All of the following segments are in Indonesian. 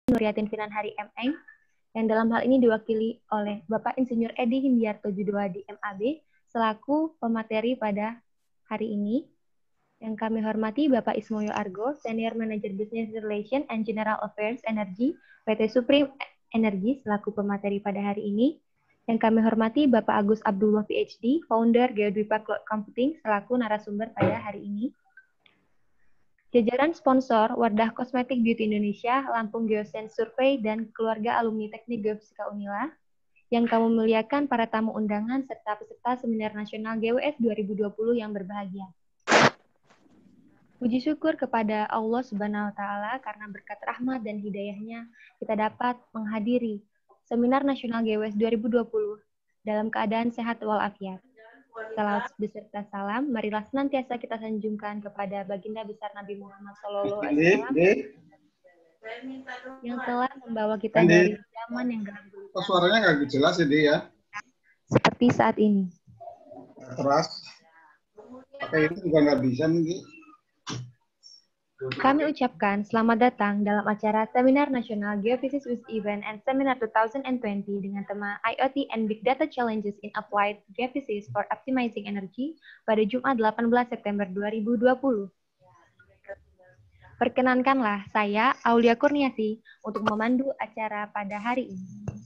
Nuriatin Finanhari M.Eng, yang dalam hal ini diwakili oleh Bapak Insinyur Edi Hindiarto Judoadi MAB selaku pemateri pada hari ini. Yang kami hormati Bapak Ismoyo Argo, Senior Manager Business Relation and General Affairs Energy, PT Supreme Energy selaku pemateri pada hari ini. Yang kami hormati Bapak Agus Abdullah PhD, Founder Geodwipa Cloud Computing selaku narasumber pada hari ini. Jajaran sponsor Wardah Kosmetik Beauty Indonesia, Lampung Geosense Survey, dan keluarga alumni Teknik Geofisika Unila, yang kami muliakan para tamu undangan serta peserta Seminar Nasional GWS 2020 yang berbahagia. Puji syukur kepada Allah Subhanahu wa Ta'ala karena berkat rahmat dan hidayahnya kita dapat menghadiri Seminar Nasional GWS 2020 dalam keadaan sehat walafiat. Salawat beserta salam, marilah senantiasa kita sanjungkan kepada baginda besar Nabi Muhammad SAW yang telah membawa kita dari zaman yang gelap gulita. Suaranya nggak jelas ini ya. Seperti saat ini. Keras. Pakai itu juga nggak bisa nih. Kami ucapkan selamat datang dalam acara Seminar Nasional Geophysics Week Event and Seminar 2020 dengan tema IoT and Big Data Challenges in Applied Geophysics for Optimizing Energy pada Jumat 18 September 2020. Perkenankanlah saya, Aulia Kurniasi, untuk memandu acara pada hari ini.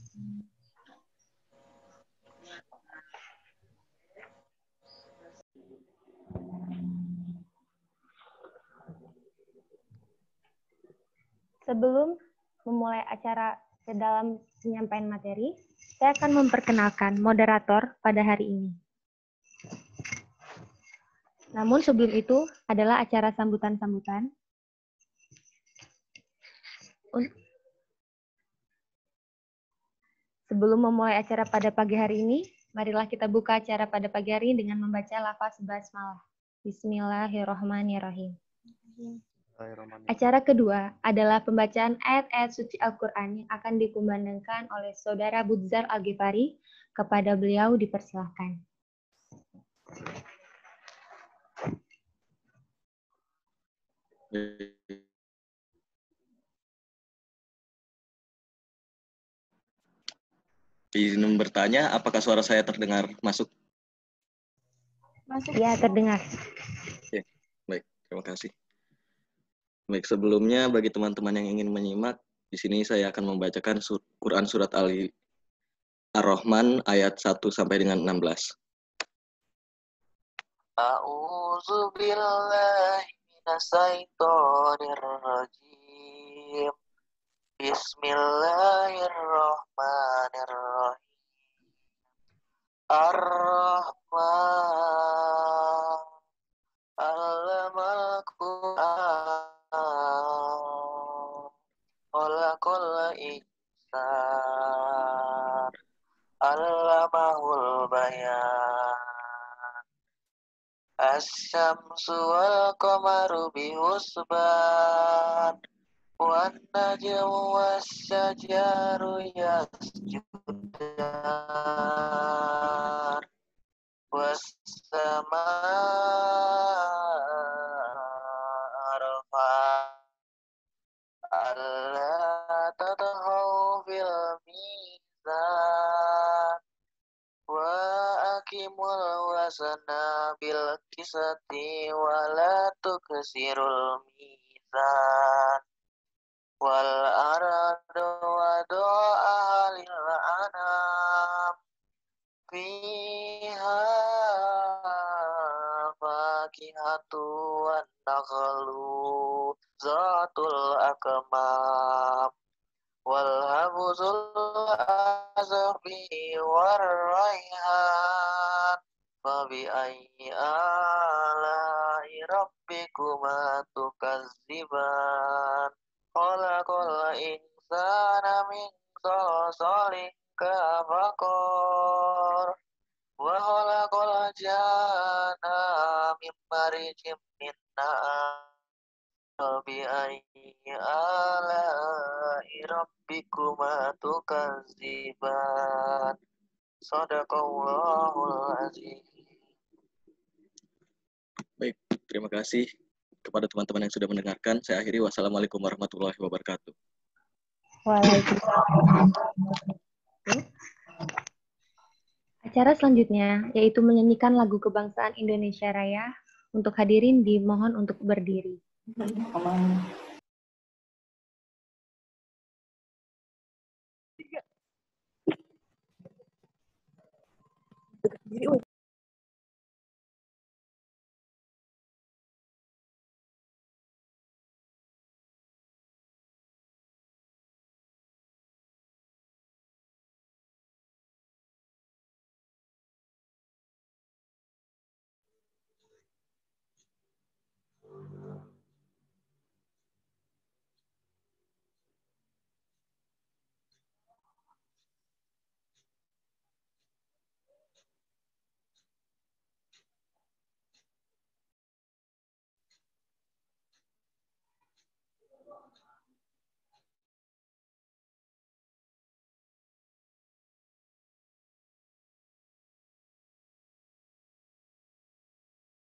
Sebelum memulai acara ke dalam penyampaian materi, saya akan memperkenalkan moderator pada hari ini. Namun sebelum itu adalah acara sambutan-sambutan. Sebelum memulai acara pada pagi hari ini, marilah kita buka acara pada pagi hari ini dengan membaca lafaz basmalah. Bismillahirrahmanirrahim. Acara kedua adalah pembacaan ayat-ayat suci Al-Quran yang akan dikumandangkan oleh Saudara Budzar Al-Ghifari. Kepada beliau dipersilahkan. Izin bertanya, apakah suara saya terdengar masuk? Masuk. Ya, terdengar. Oke, baik, terima kasih. Baik, sebelumnya bagi teman-teman yang ingin menyimak, di sini saya akan membacakan Quran Surat Ar-Rahman ayat 1 sampai dengan 16. A'udzu billahi minasyaitonir rajim. Bismillahirrahmanirrahim. Ar-Rahman Allamal Qur'an Khalaqal insan Allamahul bayan. Asy-syamsu wal qamaru bihusban wan najmu wasyajaru yasjudan was-samaa'a rafa'aha alla tatghaw fil mizan wa aqimul wazna bil qisti wa la tuksirul mizan wal aradu wadu'a lil anam fiha fakihatu wan nakhlu zatul akmam wal habzul azfi war raihan fabi ayyi ala'i rabbikuma tukadziban khalaqal insana min salsalin kafaqar wa khalaqal janna min marijim min nar fabi ayyi ala'i rabbikuma tukadziban. Shadaqallahul azim. Baik, terima kasih kepada teman-teman yang sudah mendengarkan. Saya akhiri, wassalamualaikum warahmatullahi wabarakatuh. Waalaikumsalam. Acara selanjutnya yaitu menyanyikan lagu kebangsaan Indonesia Raya. Untuk hadirin dimohon untuk berdiri.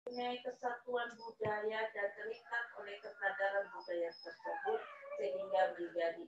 Mempunyai kesatuan budaya dan terikat oleh kesadaran budaya tersebut sehingga menjadi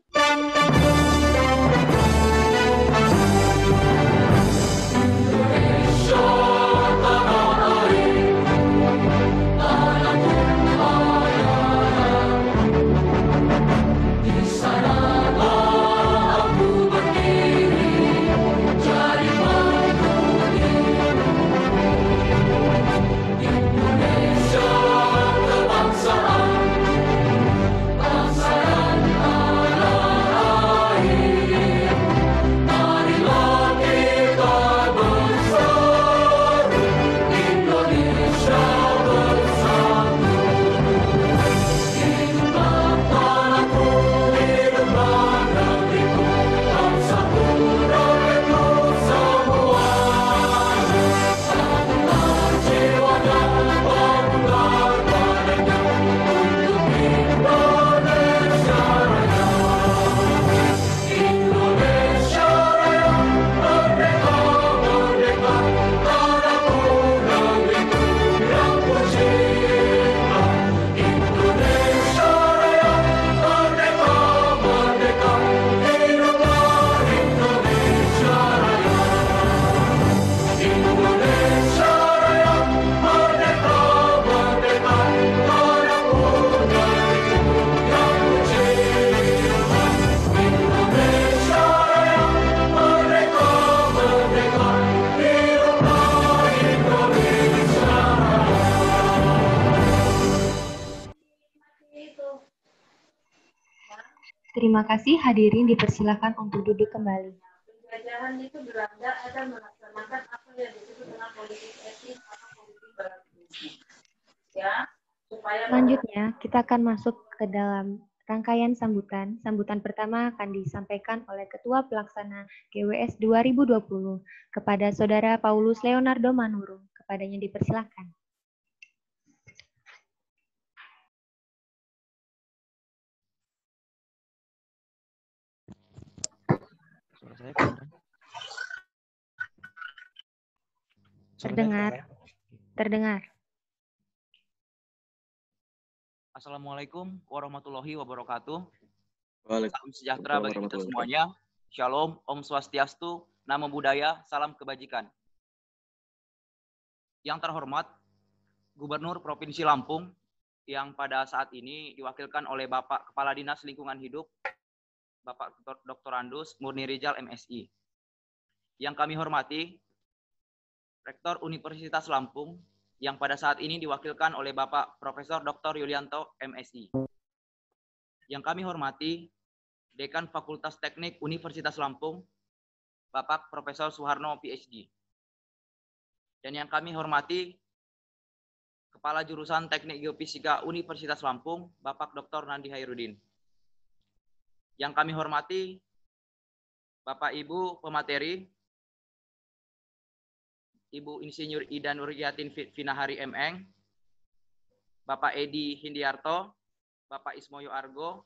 Terima kasih, hadirin dipersilakan untuk duduk kembali. penjajahan itu Belanda ada melaksanakan apa yang disebut dengan politik etis atau politik balas budi. Ya, supaya Selanjutnya, kita akan masuk ke dalam rangkaian sambutan. Sambutan pertama akan disampaikan oleh Ketua Pelaksana GWS 2020 kepada Saudara Paulus Leonardo Manurung. Kepadanya dipersilakan. Terdengar. Assalamualaikum warahmatullahi wabarakatuh. Waalaikumsalam Salam sejahtera bagi kita semuanya. Shalom, Om Swastiastu, Namo Buddhaya, salam kebajikan. Yang terhormat, Gubernur Provinsi Lampung, yang pada saat ini diwakilkan oleh Bapak Kepala Dinas Lingkungan Hidup, Bapak Dr. Andus Murni Rijal, MSI. Yang kami hormati, Rektor Universitas Lampung, yang pada saat ini diwakilkan oleh Bapak Profesor Dr. Yulianto, MSI. Yang kami hormati, Dekan Fakultas Teknik Universitas Lampung, Bapak Profesor Suharno, PhD. Dan yang kami hormati, Kepala Jurusan Teknik Geofisika Universitas Lampung, Bapak Dr. Nandi Hairudin. Yang kami hormati, Bapak Ibu pemateri, Ibu Insinyur Ida Nuryatin Finahari MN, Bapak Edi Hindiarto, Bapak Ismoyo Argo,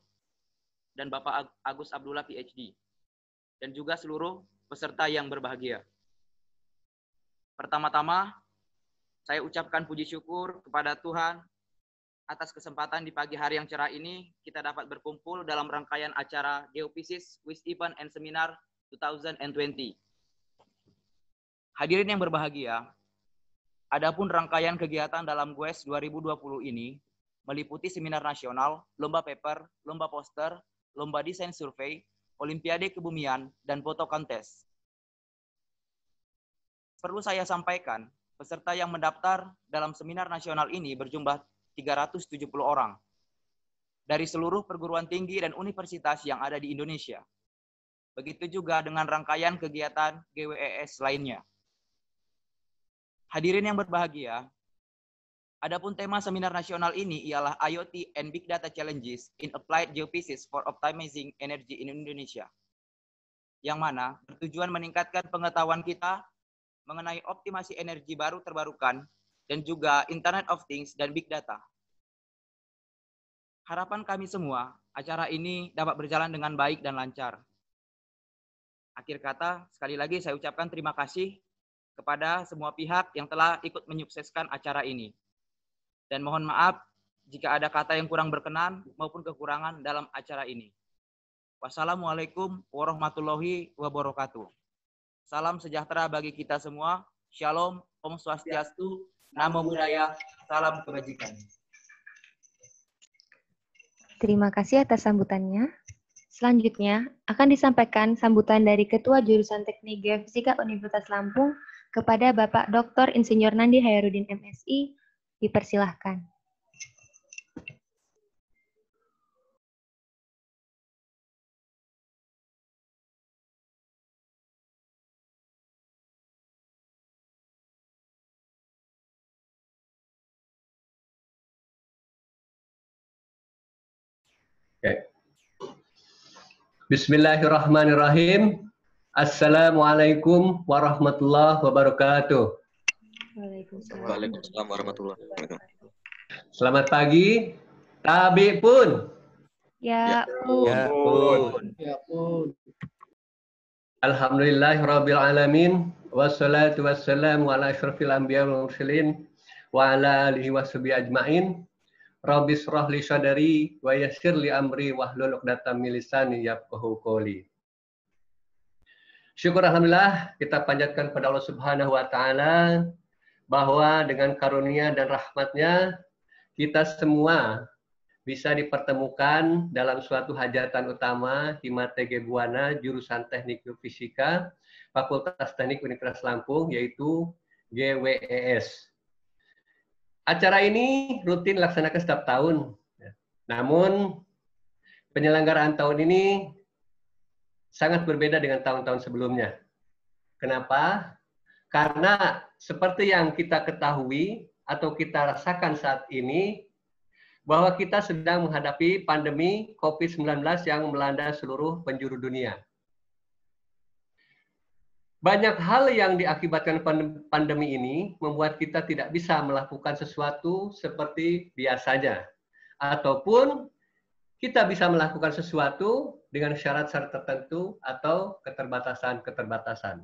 dan Bapak Agus Abdullah PhD, dan juga seluruh peserta yang berbahagia. Pertama-tama, saya ucapkan puji syukur kepada Tuhan atas kesempatan di pagi hari yang cerah ini kita dapat berkumpul dalam rangkaian acara Geophysics Wish Event and Seminar 2020. Hadirin yang berbahagia, adapun rangkaian kegiatan dalam GWES 2020 ini meliputi seminar nasional, lomba paper, lomba poster, lomba desain survei, olimpiade kebumian, dan foto kontes. Perlu saya sampaikan, peserta yang mendaftar dalam seminar nasional ini berjumlah 370 orang dari seluruh perguruan tinggi dan universitas yang ada di Indonesia. Begitu juga dengan rangkaian kegiatan GWES lainnya. Hadirin yang berbahagia, adapun tema seminar nasional ini ialah IoT and Big Data Challenges in Applied Geophysics for Optimizing Energy in Indonesia, yang mana bertujuan meningkatkan pengetahuan kita mengenai optimasi energi baru terbarukan dan juga Internet of Things dan Big Data. Harapan kami semua, acara ini dapat berjalan dengan baik dan lancar. Akhir kata, sekali lagi saya ucapkan terima kasih kepada semua pihak yang telah ikut menyukseskan acara ini. Dan mohon maaf jika ada kata yang kurang berkenan maupun kekurangan dalam acara ini. Wassalamualaikum warahmatullahi wabarakatuh. Salam sejahtera bagi kita semua. Shalom, Om Swastiastu, Namo Buddhaya, salam kebajikan. Terima kasih atas sambutannya. Selanjutnya akan disampaikan sambutan dari Ketua Jurusan Teknik Geofisika Universitas Lampung kepada Bapak Dr. Insinyur Nandi Hairudin MSI. Dipersilahkan. Okay. Bismillahirrahmanirrahim. Assalamualaikum warahmatullahi wabarakatuh. Waalaikumsalam warahmatullahi wabarakatuh. Selamat pagi. Tabi pun. Ya, pun. Alhamdulillahirabbil alamin wassalatu wassalamu ala asyrafil anbiya wal mursalin wa ala alihi washabihi ajmain. Rabbi shrah li sadri wa yassir li amri wahlul 'uqdatam min lisani yafqahu qouli. Syukur alhamdulillah kita panjatkan pada Allah Subhanahu wa taala bahwa dengan karunia dan rahmatnya kita semua bisa dipertemukan dalam suatu hajatan utama Hima TG Buana jurusan Teknik Geofisika Fakultas Teknik Universitas Lampung yaitu GWES. Acara ini rutin dilaksanakan setiap tahun. Namun penyelenggaraan tahun ini sangat berbeda dengan tahun-tahun sebelumnya. Kenapa? Karena seperti yang kita ketahui atau kita rasakan saat ini, bahwa kita sedang menghadapi pandemi COVID-19 yang melanda seluruh penjuru dunia. Banyak hal yang diakibatkan pandemi ini membuat kita tidak bisa melakukan sesuatu seperti biasanya. Ataupun kita bisa melakukan sesuatu dengan syarat-syarat tertentu atau keterbatasan-keterbatasan.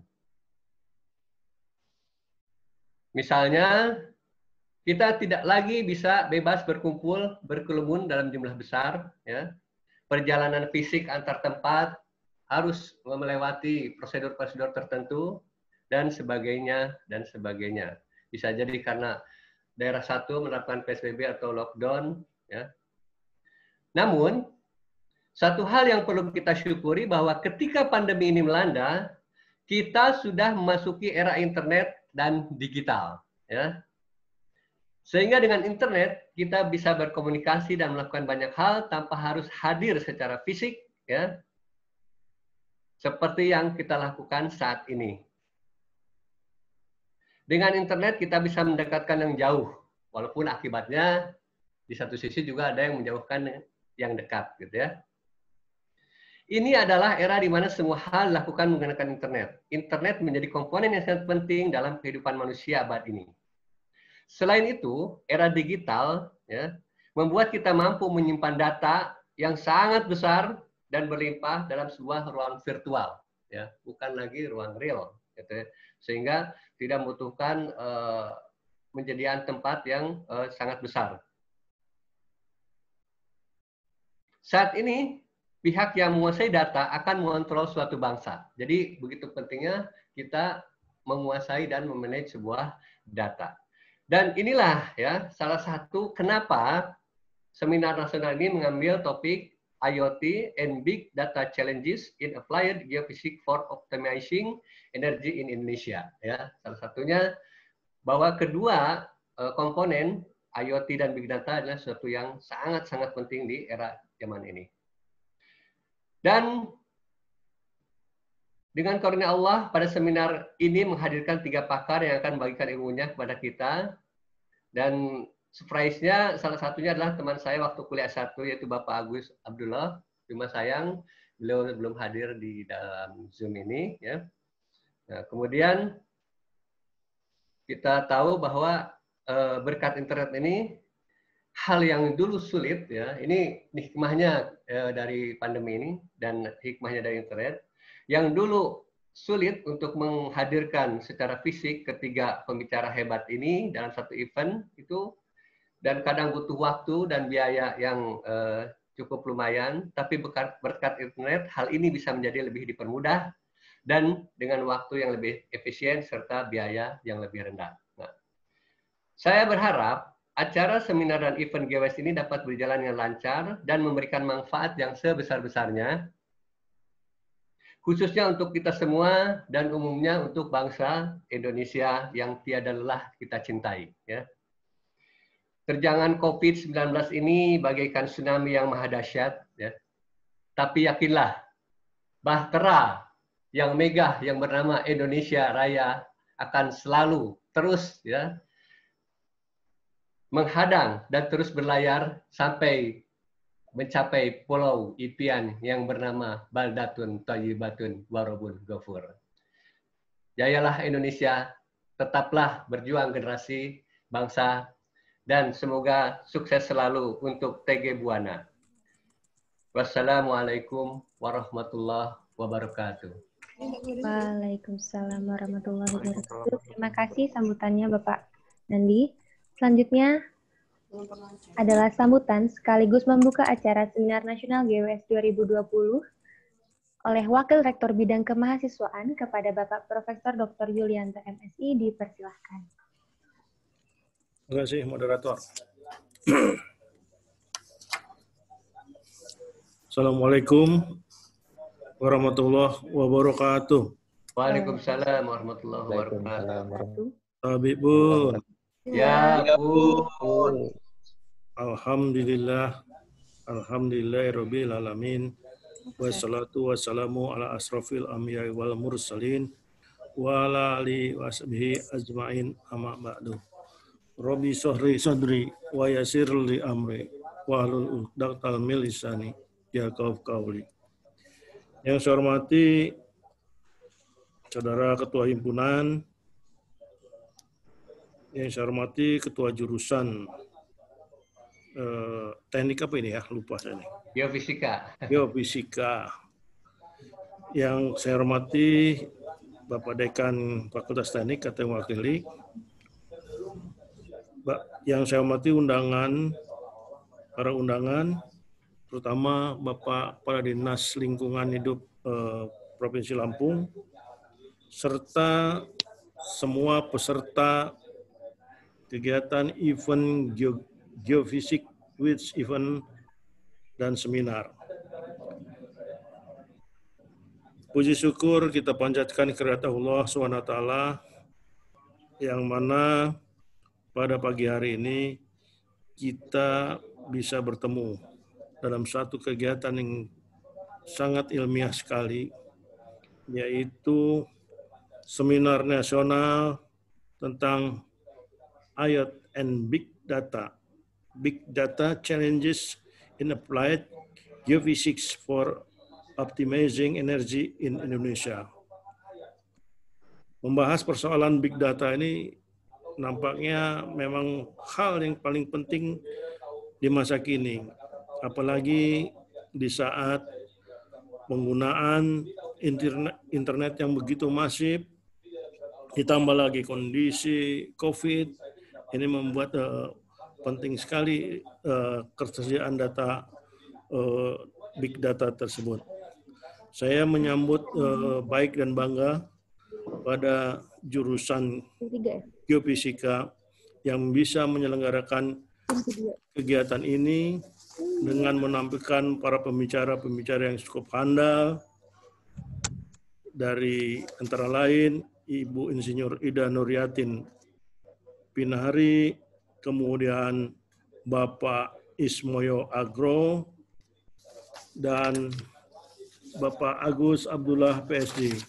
Misalnya, kita tidak lagi bisa bebas berkumpul, berkerumun dalam jumlah besar. Ya. Perjalanan fisik antar tempat harus melewati prosedur-prosedur tertentu, dan sebagainya, dan sebagainya. Bisa jadi karena daerah satu menerapkan PSBB atau lockdown. Ya. Namun, satu hal yang perlu kita syukuri bahwa ketika pandemi ini melanda, kita sudah memasuki era internet dan digital. Ya. Sehingga dengan internet, kita bisa berkomunikasi dan melakukan banyak hal tanpa harus hadir secara fisik, ya, seperti yang kita lakukan saat ini. Dengan internet kita bisa mendekatkan yang jauh, walaupun akibatnya di satu sisi juga ada yang menjauhkan yang dekat, gitu ya. Ini adalah era di mana semua hal dilakukan menggunakan internet. Internet menjadi komponen yang sangat penting dalam kehidupan manusia abad ini. Selain itu, era digital ya, membuat kita mampu menyimpan data yang sangat besar dan berlimpah dalam sebuah ruang virtual, ya, bukan lagi ruang real, gitu ya. Sehingga tidak membutuhkan penyediaan tempat yang sangat besar. saat ini pihak yang menguasai data akan mengontrol suatu bangsa. Jadi begitu pentingnya kita menguasai dan memanage sebuah data. Dan inilah ya salah satu kenapa seminar nasional ini mengambil topik IoT and Big Data Challenges in Applied Geophysics for Optimizing Energy in Indonesia. Ya, salah satunya bahwa kedua komponen IoT dan Big Data adalah sesuatu yang sangat-sangat penting di era zaman ini. Dan dengan karunia Allah, pada seminar ini menghadirkan 3 pakar yang akan membagikan ilmunya kepada kita. Dan surprise-nya salah satunya adalah teman saya waktu kuliah S1, yaitu Bapak Agus Abdullah. Terima sayang, beliau belum hadir di dalam Zoom ini. Ya. Nah, kemudian kita tahu bahwa berkat internet ini, hal yang dulu sulit, ya, ini hikmahnya dari pandemi ini dan hikmahnya dari internet, yang dulu sulit untuk menghadirkan secara fisik ketiga pembicara hebat ini dalam satu event itu, dan kadang butuh waktu dan biaya yang cukup lumayan, tapi berkat internet hal ini bisa menjadi lebih dipermudah dan dengan waktu yang lebih efisien serta biaya yang lebih rendah. Nah, saya berharap acara seminar dan event GWS ini dapat berjalan dengan lancar dan memberikan manfaat yang sebesar-besarnya, khususnya untuk kita semua dan umumnya untuk bangsa Indonesia yang tiada lelah kita cintai. Ya. Terjangan COVID-19 ini bagaikan tsunami yang maha dahsyat, ya. Tapi yakinlah, bahtera yang megah yang bernama Indonesia Raya akan selalu terus, ya, menghadang dan terus berlayar sampai mencapai pulau impian yang bernama Baldatun Thayyibatun Warabun Ghafur. Jayalah Indonesia, tetaplah berjuang generasi bangsa, dan semoga sukses selalu untuk TG Buana. Wassalamualaikum warahmatullahi wabarakatuh. Waalaikumsalam warahmatullahi wabarakatuh. Terima kasih sambutannya Bapak Nandi. Selanjutnya adalah sambutan sekaligus membuka acara Seminar Nasional GWS 2020 oleh Wakil Rektor Bidang Kemahasiswaan kepada Bapak Profesor Dr. Yulianto MSI, dipersilahkan. Terima kasih, moderator. Assalamualaikum warahmatullahi wabarakatuh. Waalaikumsalam warahmatullahi wabarakatuh. Habibun. Ya, Bu. Alhamdulillah. Alhamdulillahirabbil alamin. Wassalatu wassalamu ala asrofil anbiya'i wal mursalin wa ala alihi washabihi ajmain, amma ba'du. Rabbi shrah sadri wa yassir li amri wahlul 'uqdatam min lisani yafqahu qawli. Yang saya hormati Saudara Ketua Himpunan, yang saya hormati Ketua Jurusan teknik apa ini ya? Lupa saya nih. Geofisika. Geofisika. Yang saya hormati Bapak Dekan Fakultas Teknik atau yang mewakili. Yang saya hormati para undangan, terutama Bapak Kepala Dinas Lingkungan Hidup Provinsi Lampung, serta semua peserta kegiatan event Geofisik Week event dan seminar. Puji syukur kita panjatkan kehadirat Allah SWT yang mana pada pagi hari ini kita bisa bertemu dalam satu kegiatan yang sangat ilmiah sekali, yaitu seminar nasional tentang IoT and Big Data Challenges in Applied Geophysics for Optimizing Energy in Indonesia. Membahas persoalan Big Data ini nampaknya memang hal yang paling penting di masa kini, apalagi di saat penggunaan internet yang begitu masif, ditambah lagi kondisi COVID, ini membuat penting sekali ketersediaan data big data tersebut. Saya menyambut baik dan bangga pada jurusan geofisika yang bisa menyelenggarakan kegiatan ini dengan menampilkan para pembicara-pembicara yang cukup handal, dari antara lain Ibu Insinyur Ida Nuryatin Pinahari, kemudian Bapak Ismoyo Agro, dan Bapak Agus Abdullah PSD.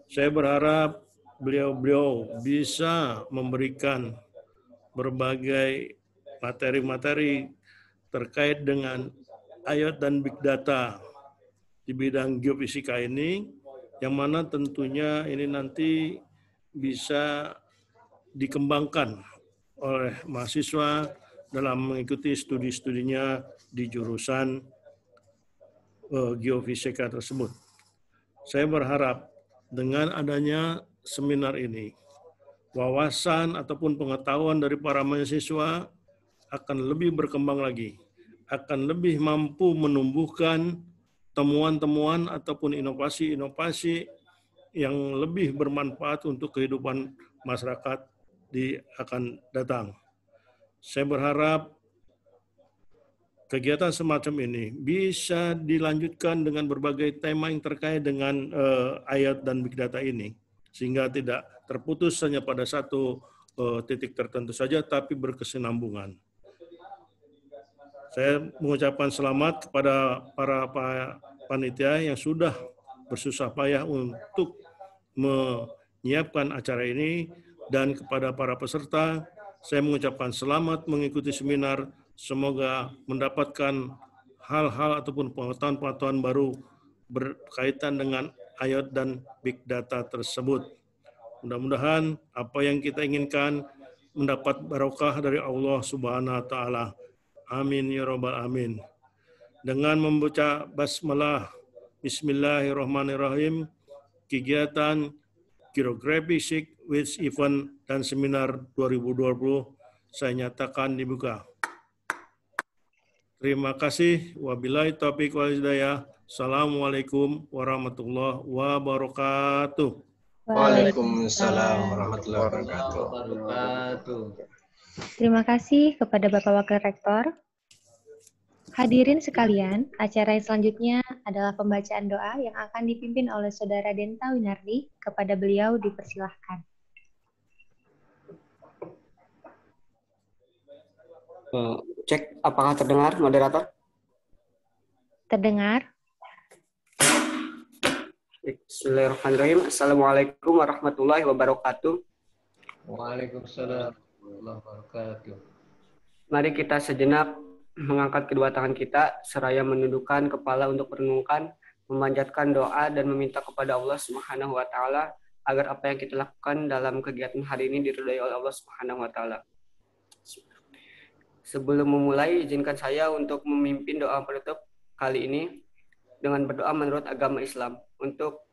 Saya berharap beliau-beliau bisa memberikan berbagai materi-materi terkait dengan IoT dan Big Data di bidang geofisika ini, yang mana tentunya ini nanti bisa dikembangkan oleh mahasiswa dalam mengikuti studi-studinya di jurusan geofisika tersebut. Saya berharap dengan adanya seminar ini, wawasan ataupun pengetahuan dari para mahasiswa akan lebih berkembang lagi, akan lebih mampu menumbuhkan temuan-temuan ataupun inovasi-inovasi yang lebih bermanfaat untuk kehidupan masyarakat akan datang. Saya berharap kegiatan semacam ini bisa dilanjutkan dengan berbagai tema yang terkait dengan IoT dan Big Data ini, sehingga tidak terputus hanya pada satu titik tertentu saja, tapi berkesinambungan. Saya mengucapkan selamat kepada para panitia yang sudah bersusah payah untuk menyiapkan acara ini, dan kepada para peserta, saya mengucapkan selamat mengikuti seminar. Semoga mendapatkan hal-hal ataupun pengetahuan-pengetahuan baru berkaitan dengan IoT dan Big Data tersebut. Mudah-mudahan apa yang kita inginkan mendapat barokah dari Allah Subhanahu wa Ta'ala. Amin ya Rabbal Amin. Dengan membaca basmalah, Bismillahirrahmanirrahim, kegiatan Geographic Week Event dan Seminar 2020 saya nyatakan dibuka. Terima kasih. Wabillahi taufiq wal hidayah. Assalamualaikum warahmatullahi wabarakatuh. Waalaikumsalam warahmatullahi wabarakatuh. Terima kasih kepada Bapak Wakil Rektor. Hadirin sekalian, acara yang selanjutnya adalah pembacaan doa yang akan dipimpin oleh Saudara Denta Winardi. Kepada beliau dipersilahkan. Cek apakah terdengar, moderator? Terdengar. Bismillahirrahmanirrahim. Assalamualaikum warahmatullahi wabarakatuh. Waalaikumsalam warahmatullahi wabarakatuh. Mari kita sejenak mengangkat kedua tangan kita seraya menundukkan kepala untuk merenungkan, memanjatkan doa dan meminta kepada Allah Subhanahu wa Ta'ala agar apa yang kita lakukan dalam kegiatan hari ini diridhai oleh Allah Subhanahu wa Ta'ala. Sebelum memulai, izinkan saya untuk memimpin doa penutup kali ini dengan berdoa menurut agama Islam. Untuk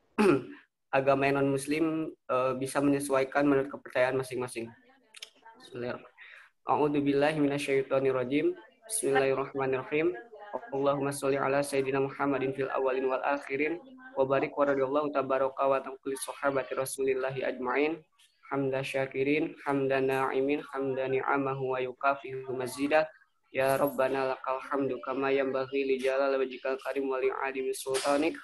agama yang non-muslim bisa menyesuaikan menurut kepercayaan masing-masing. A'udzubillahi minasyaitonirrajim. Bismillahirrahmanirrahim. Allahumma sholli ala sayyidina Muhammadin fil awwalin wal akhirin wa barik wa radhiyallahu tabaraka wa ta'ala sahabati Rasulillahi ajmain. Hamda syakirin, hamda na'imin, hamda ni'amahu wa yukafihu mazida. Ya Rabbana lakal hamdu kama yanbaghi li jalal wajhikal karim wa li 'azimi sultanik.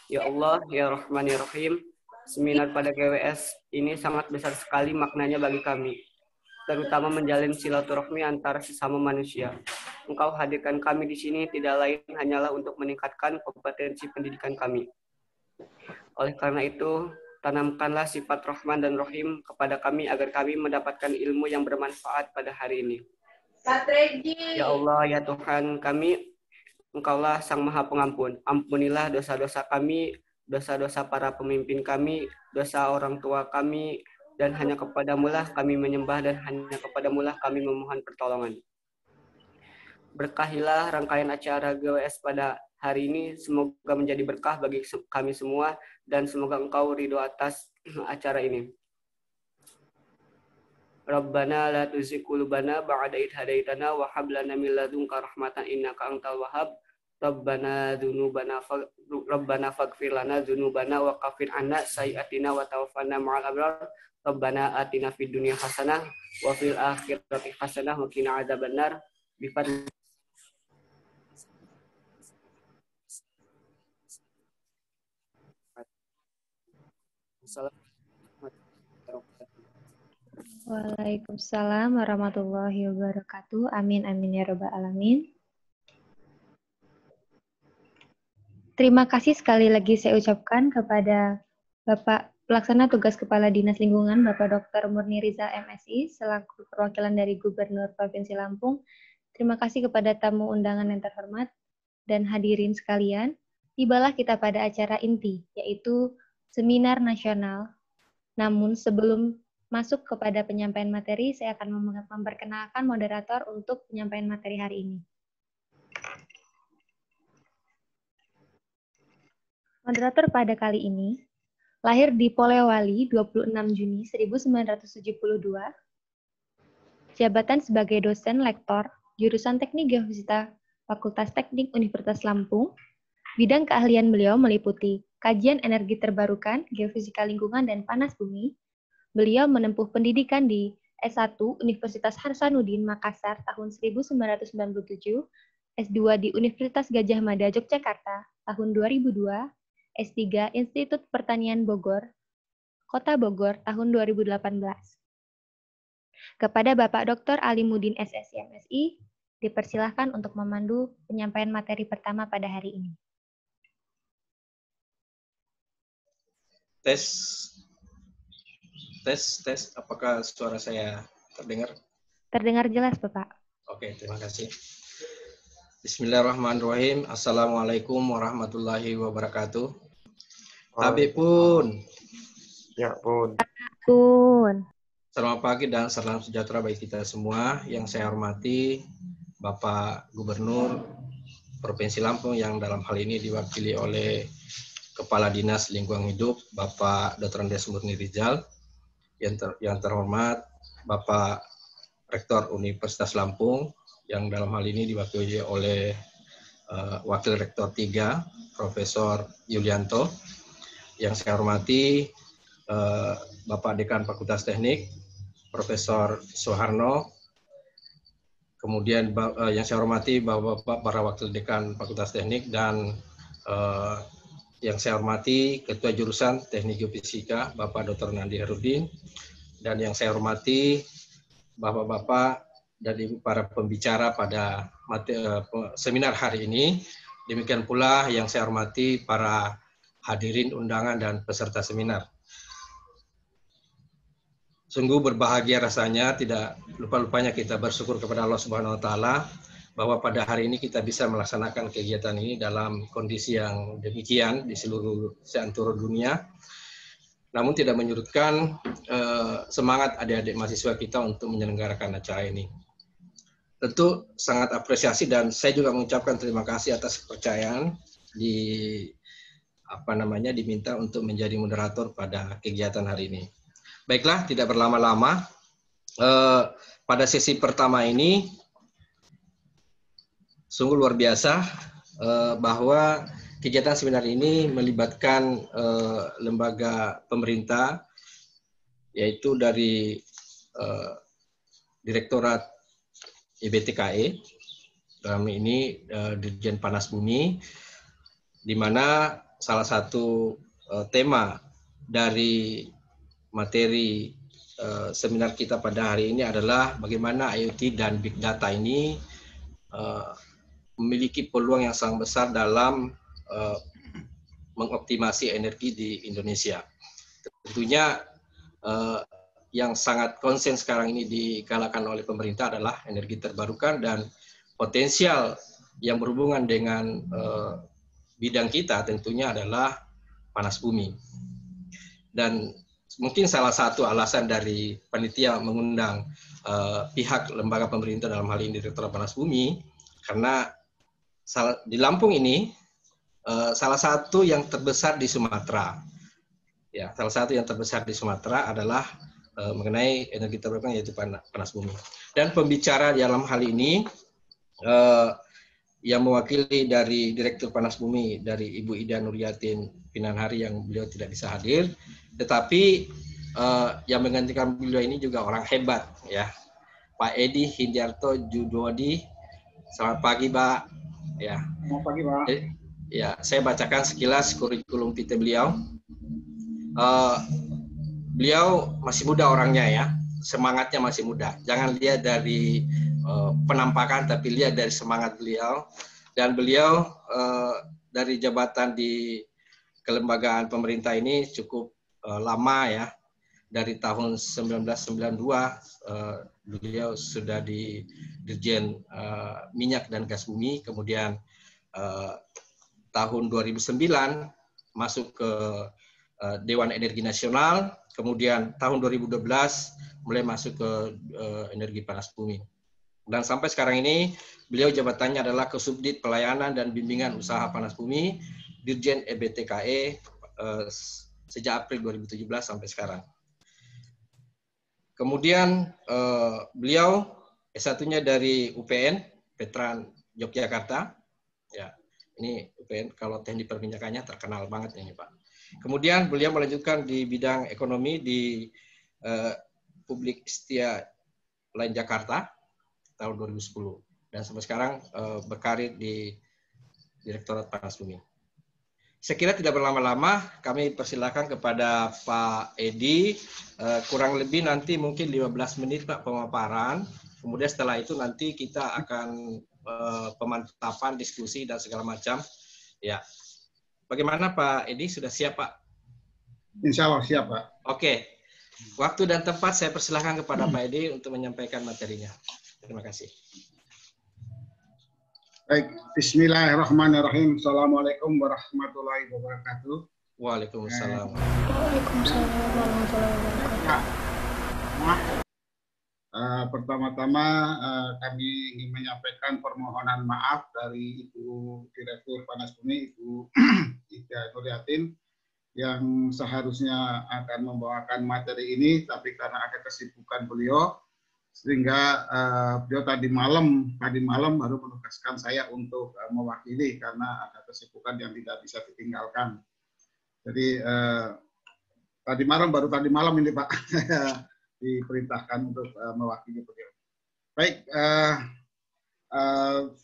Ya Allah, ya Rahman ya Rahim. Seminar pada GWS ini sangat besar sekali maknanya bagi kami, terutama menjalin silaturahmi antara sesama manusia. Engkau hadirkan kami di sini tidak lain hanyalah untuk meningkatkan kompetensi pendidikan kami. Oleh karena itu, tanamkanlah sifat Rahman dan Rahim kepada kami agar kami mendapatkan ilmu yang bermanfaat pada hari ini. Ya Allah, ya Tuhan kami, Engkaulah Sang Maha Pengampun. Ampunilah dosa-dosa kami, dosa-dosa para pemimpin kami, dosa orang tua kami, dan hanya kepadamu-lah kami menyembah dan hanya kepadamu-lah kami memohon pertolongan. Berkahilah rangkaian acara GWS pada hari ini, semoga menjadi berkah bagi kami semua, dan semoga Engkau ridho atas acara ini. Rabbana la tuzigh qulubana ba'da idh hadaitana wa hab lana min ladunka rahmatan innaka antal wahhab. Rabbana faghfir lana dzunubana wa kafir anna sayyi'atina wa tawaffana ma'al abrar. Rabbana atina fid dunya hasanah wa fil akhirati hasanah wa qina adzabannar. Bifadli Waalaikumsalam warahmatullahi wabarakatuh. Amin amin ya rabbal alamin. Terima kasih sekali lagi saya ucapkan kepada Bapak Pelaksana Tugas Kepala Dinas Lingkungan, Bapak Dr. Murni Rizal MSI, selaku perwakilan dari Gubernur Provinsi Lampung. Terima kasih kepada tamu undangan yang terhormat dan hadirin sekalian. Tibalah kita pada acara inti, yaitu seminar nasional. Namun sebelum masuk kepada penyampaian materi, saya akan memperkenalkan moderator untuk penyampaian materi hari ini. Moderator pada kali ini lahir di Polewali 26 Juni 1972, jabatan sebagai dosen lektor jurusan Teknik Geofisika Fakultas Teknik Universitas Lampung. Bidang keahlian beliau meliputi kajian energi terbarukan, geofisika lingkungan, dan panas bumi. Beliau menempuh pendidikan di S1 Universitas Hasanuddin Makassar tahun 1997, S2 di Universitas Gadjah Mada Yogyakarta tahun 2002, S3 Institut Pertanian Bogor, Kota Bogor tahun 2018. Kepada Bapak Dr. Alimuddin SSI MSI, dipersilahkan untuk memandu penyampaian materi pertama pada hari ini. Tes, apakah suara saya terdengar? Terdengar jelas, Bapak. Oke, terima kasih. Bismillahirrahmanirrahim. Assalamualaikum warahmatullahi wabarakatuh. Habib pun. Ya, pun. Selamat pagi dan salam sejahtera bagi kita semua. Yang saya hormati Bapak Gubernur Provinsi Lampung yang dalam hal ini diwakili oleh Kepala Dinas Lingkungan Hidup, Bapak Dr. Andes Murni Rizal. Yang terhormat Bapak Rektor Universitas Lampung yang dalam hal ini diwakili oleh Wakil Rektor 3 Profesor Yulianto. Yang saya hormati Bapak Dekan Fakultas Teknik Profesor Soeharno. Kemudian yang saya hormati Bapak para Wakil Dekan Fakultas Teknik dan yang saya hormati Ketua Jurusan Teknik Geofisika Bapak Dr. Nandi Herudin, dan yang saya hormati Bapak-Bapak dan Ibu para pembicara pada seminar hari ini. Demikian pula yang saya hormati para hadirin undangan dan peserta seminar. Sungguh berbahagia rasanya, tidak lupa-lupanya kita bersyukur kepada Allah Subhanahu wa taala bahwa pada hari ini kita bisa melaksanakan kegiatan ini dalam kondisi yang demikian di seantero dunia. Namun tidak menyurutkan semangat adik-adik mahasiswa kita untuk menyelenggarakan acara ini. Tentu sangat apresiasi dan saya juga mengucapkan terima kasih atas kepercayaan diminta untuk menjadi moderator pada kegiatan hari ini. Baiklah, tidak berlama-lama. Pada sesi pertama ini sungguh luar biasa bahwa kegiatan seminar ini melibatkan lembaga pemerintah, yaitu dari Direktorat IBTKE, dalam ini Dirjen Panas Bumi, di mana salah satu tema dari materi seminar kita pada hari ini adalah bagaimana IoT dan Big Data ini memiliki peluang yang sangat besar dalam mengoptimasi energi di Indonesia. Tentunya yang sangat konsen sekarang ini digalakan oleh pemerintah adalah energi terbarukan dan potensial yang berhubungan dengan bidang kita tentunya adalah panas bumi. Dan mungkin salah satu alasan dari panitia mengundang pihak lembaga pemerintah dalam hal ini Direktorat Panas Bumi, karena di Lampung ini salah satu yang terbesar di Sumatera. Ya, salah satu yang terbesar di Sumatera adalah mengenai energi terbarukan yaitu panas bumi. Dan pembicara dalam hal ini yang mewakili dari Direktur Panas Bumi dari Ibu Ida Nuryatin Pinanhari yang beliau tidak bisa hadir, tetapi yang menggantikan beliau ini juga orang hebat ya, Pak Edi Hindiarto Judwadi. Selamat pagi Pak. Ya. Selamat pagi Pak. Ya, saya bacakan sekilas kurikulum vitae beliau. Beliau masih muda orangnya ya, semangatnya masih muda. Jangan lihat dari penampakan, tapi lihat dari semangat beliau. Dan beliau dari jabatan di kelembagaan pemerintah ini cukup lama ya. Dari tahun 1992 beliau sudah di Dirjen Minyak dan Gas Bumi. Kemudian tahun 2009 masuk ke Dewan Energi Nasional. Kemudian tahun 2012 mulai masuk ke Energi Panas Bumi. Dan sampai sekarang ini beliau jabatannya adalah Kesubdit Pelayanan dan Bimbingan Usaha Panas Bumi, Dirjen EBTKE sejak April 2017 sampai sekarang. Kemudian beliau S1-nya dari UPN, Veteran Yogyakarta. Ya, ini UPN kalau teknik perminyakannya terkenal banget ini Pak. Kemudian beliau melanjutkan di bidang ekonomi di Publik Setia Lain Jakarta tahun 2010 dan sampai sekarang berkarir di Direktorat Panas Bumi. Saya kira tidak berlama-lama, kami persilakan kepada Pak Edi, kurang lebih nanti mungkin 15 menit Pak pemaparan. Kemudian setelah itu nanti kita akan pemantapan, diskusi dan segala macam. Ya, bagaimana Pak Edi, sudah siap Pak? Insya Allah siap Pak. Oke, waktu dan tempat saya persilahkan kepada Pak Edi untuk menyampaikan materinya. Terima kasih. Baik, bismillahirrahmanirrahim. Assalamualaikum warahmatullahi wabarakatuh. Waalaikumsalam. Waalaikumsalam warahmatullahi wabarakatuh. Pertama-tama kami ingin menyampaikan permohonan maaf dari Ibu Direktur Panas Bumi, Ibu Ida Nuryatin, yang seharusnya akan membawakan materi ini, tapi karena ada kesibukan beliau, sehingga beliau tadi malam baru menugaskan saya untuk mewakili karena ada kesibukan yang tidak bisa ditinggalkan. Jadi baru tadi malam ini Pak saya diperintahkan untuk mewakili beliau. Baik,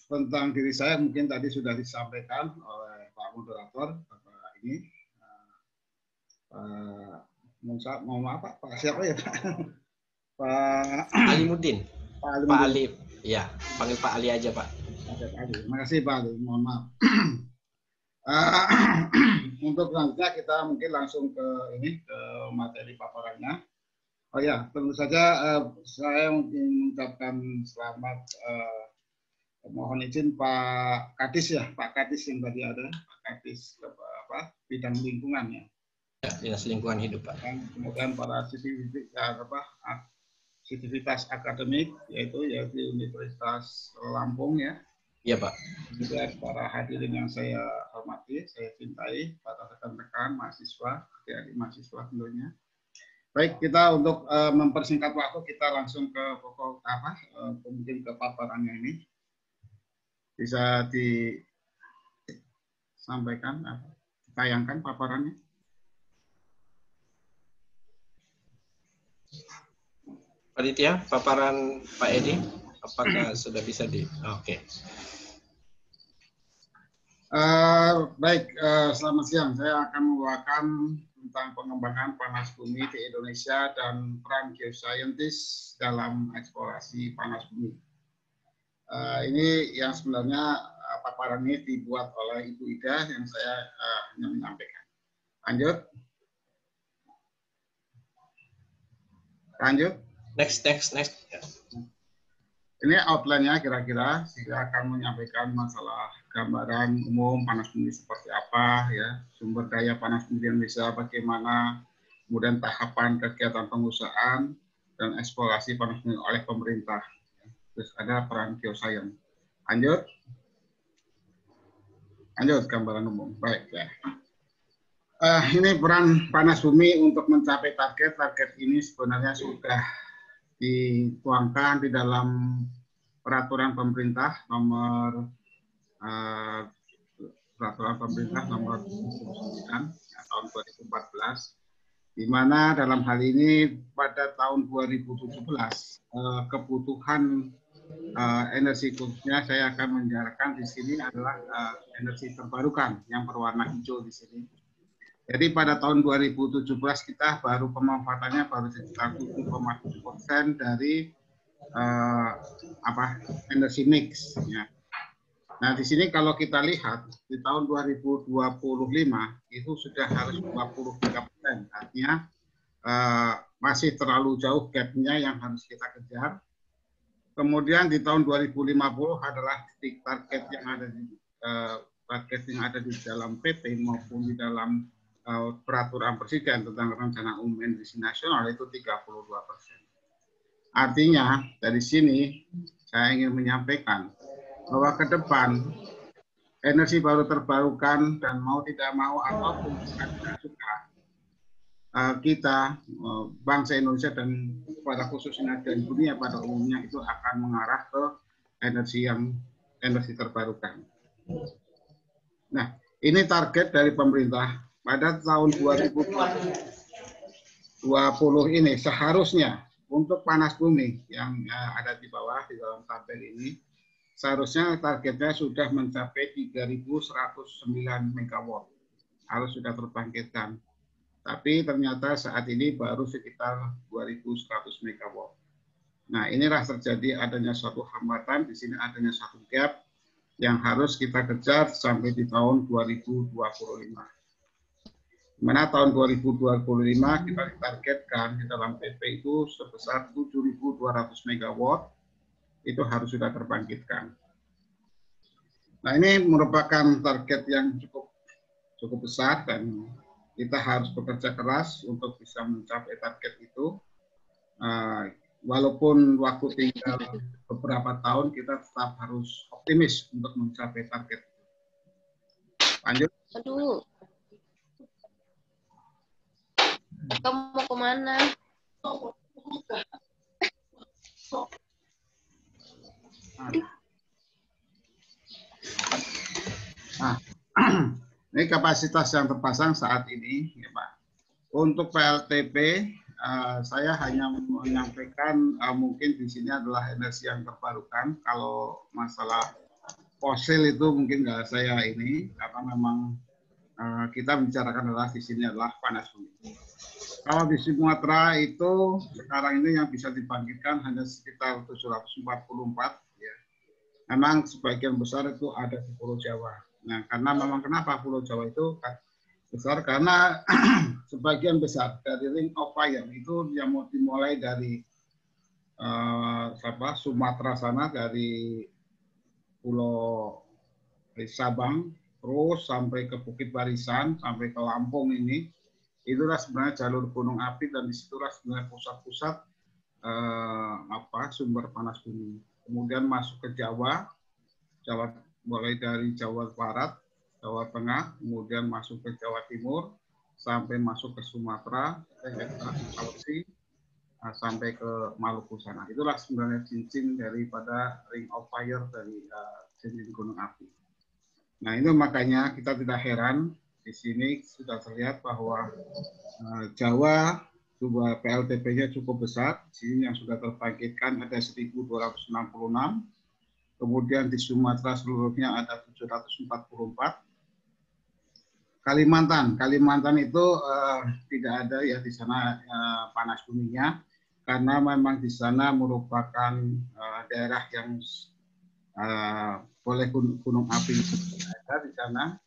tentang diri saya mungkin tadi sudah disampaikan oleh Pak Moderator Bapak ini. Mohon maaf Pak, siapa ya Pak? Pak Alimuddin. Pak Ali. Ya, panggil Pak Ali aja, Pak. Oke, Pak Ali. Terima kasih, Pak Ali. Mohon maaf. Untuk selanjutnya kita mungkin langsung ke materi paparannya. Oh ya, tentu saja saya mungkin mengucapkan selamat, mohon izin Pak Kadis ya, Pak Kadis yang tadi ada, Pak Kadis bidang lingkungan ya. Ya, Dinas Lingkungan Hidup, Pak. Dan kemudian para sivitas akademik yaitu Universitas Lampung ya. Iya Pak. Juga para hadirin yang saya hormati, saya cintai, para rekan-rekan mahasiswa, adik-adik mahasiswa tentunya. Baik, kita untuk mempersingkat waktu kita langsung ke pokok mungkin ke paparannya ini. Bisa disampaikan, tayangkan paparannya. Panitia, paparan Pak Edi, apakah sudah bisa Oke. Baik, selamat siang. Saya akan membawakan tentang pengembangan panas bumi di Indonesia dan peran geoscientist dalam eksplorasi panas bumi. Ini yang sebenarnya paparan ini dibuat oleh Ibu Ida yang saya hanya menyampaikan. Lanjut. Next. Ini outline-nya kira-kira, sehingga akan menyampaikan masalah gambaran umum panas bumi seperti apa, ya, sumber daya panas bumi di Indonesia bagaimana, kemudian tahapan kegiatan pengusahaan dan eksplorasi panas bumi oleh pemerintah. Terus ada peran geoscience. Lanjut gambaran umum. Baik ya. Ini peran panas bumi untuk mencapai target. Target ini sebenarnya sudah dituangkan di dalam peraturan pemerintah nomor peraturan pemerintah nomor 9 tahun 2014, di mana dalam hal ini pada tahun 2017 kebutuhan energi khususnya saya akan menjelaskan di sini adalah energi terbarukan yang berwarna hijau di sini. Jadi pada tahun 2017 kita baru pemanfaatannya baru sekitar 7,7% dari energi mix. Ya. Nah di sini kalau kita lihat di tahun 2025 itu sudah harus 23%, artinya masih terlalu jauh gapnya yang harus kita kejar. Kemudian di tahun 2050 adalah target yang ada di dalam PP maupun di dalam peraturan presiden tentang rencana umum energi nasional itu 32%. Artinya dari sini saya ingin menyampaikan bahwa ke depan energi baru terbarukan dan mau tidak mau ataupun tidak suka kita bangsa Indonesia dan pada khususnya dan dunia pada umumnya itu akan mengarah ke energi terbarukan. Nah, ini target dari pemerintah. Pada tahun 2020 ini seharusnya untuk panas bumi yang ada di bawah di dalam tabel ini seharusnya targetnya sudah mencapai 3.109 MW harus sudah terbangkitkan. Tapi ternyata saat ini baru sekitar 2.100 MW. Nah, inilah terjadi adanya suatu hambatan, di sini adanya satu gap yang harus kita kejar sampai di tahun 2025. Mana tahun 2025 kita ditargetkan di dalam PP itu sebesar 7.200 MW itu harus sudah terbangkitkan. Nah ini merupakan target yang cukup besar dan kita harus bekerja keras untuk bisa mencapai target itu. Walaupun waktu tinggal beberapa tahun kita tetap harus optimis untuk mencapai target. Lanjut. Aduh. Kamu mau kemana? Nah, ini kapasitas yang terpasang saat ini, ya Pak. Untuk PLTP, saya hanya menyampaikan mungkin di sini adalah energi yang terbarukan. Kalau masalah fosil itu mungkin nggak saya ini, karena memang kita bicarakan adalah di sini adalah panas bumi. Kalau di Sumatera itu sekarang ini yang bisa dibangkitkan hanya sekitar 744 ya. Memang sebagian besar itu ada di Pulau Jawa. Nah, karena memang kenapa Pulau Jawa itu besar karena sebagian besar dari Ring of Fire itu yang mau dimulai dari Sumatera sana dari Pulau Sabang terus sampai ke Bukit Barisan sampai ke Lampung ini. Itulah sebenarnya jalur gunung api dan disitulah sebenarnya pusat-pusat sumber panas bumi. Kemudian masuk ke Jawa mulai dari Jawa Barat, Jawa Tengah, kemudian masuk ke Jawa Timur, sampai masuk ke Sumatera, Sulawesi, sampai ke Maluku sana. Itulah sebenarnya cincin daripada Ring of Fire dari cincin gunung api. Nah itu makanya kita tidak heran. Di sini sudah terlihat bahwa Jawa PLTP-nya cukup besar. Di sini yang sudah terbangkitkan ada 1.266. Kemudian di Sumatera seluruhnya ada 744. Kalimantan itu tidak ada ya di sana panas buminya karena memang di sana merupakan daerah yang boleh gunung api ada di sana.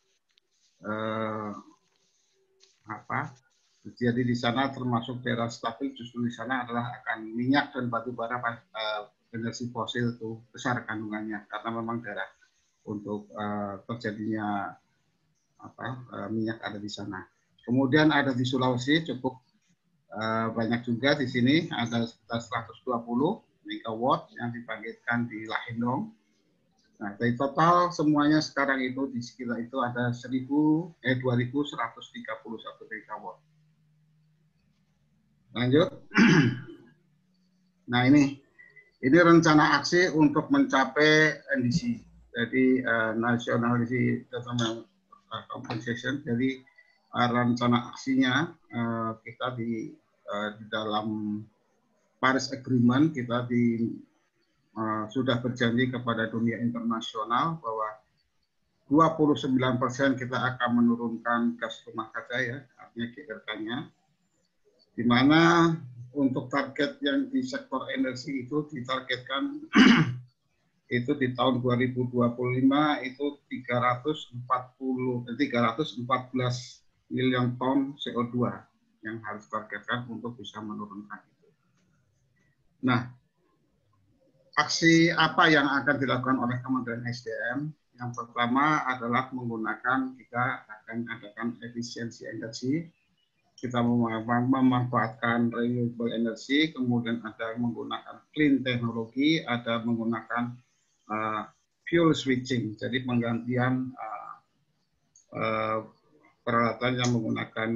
Jadi di sana termasuk daerah stabil justru di sana adalah akan minyak dan batu bara energi fosil itu besar kandungannya karena memang daerah untuk terjadinya minyak ada di sana. Kemudian ada di Sulawesi cukup banyak juga di sini ada sekitar 120 megawatt yang dibangkitkan di Lahindong. Nah, dari total semuanya sekarang itu di sekitar itu ada 2.131 megawatt. Lanjut. Nah, ini rencana aksi untuk mencapai NDC. Jadi National Development Compensation. Jadi rencana aksinya kita di dalam Paris Agreement kita sudah berjanji kepada dunia internasional bahwa 29% kita akan menurunkan gas rumah kaca ya, artinya GRK-nya. Di mana untuk target yang di sektor energi itu ditargetkan itu di tahun 2025 itu 314 miliar ton CO2 yang harus ditargetkan untuk bisa menurunkan itu. Nah, aksi apa yang akan dilakukan oleh Kementerian SDM? Yang pertama adalah kita akan adakan efisiensi energi. Kita memanfaatkan renewable energy, kemudian ada menggunakan clean teknologi, ada menggunakan fuel switching, jadi penggantian peralatan yang menggunakan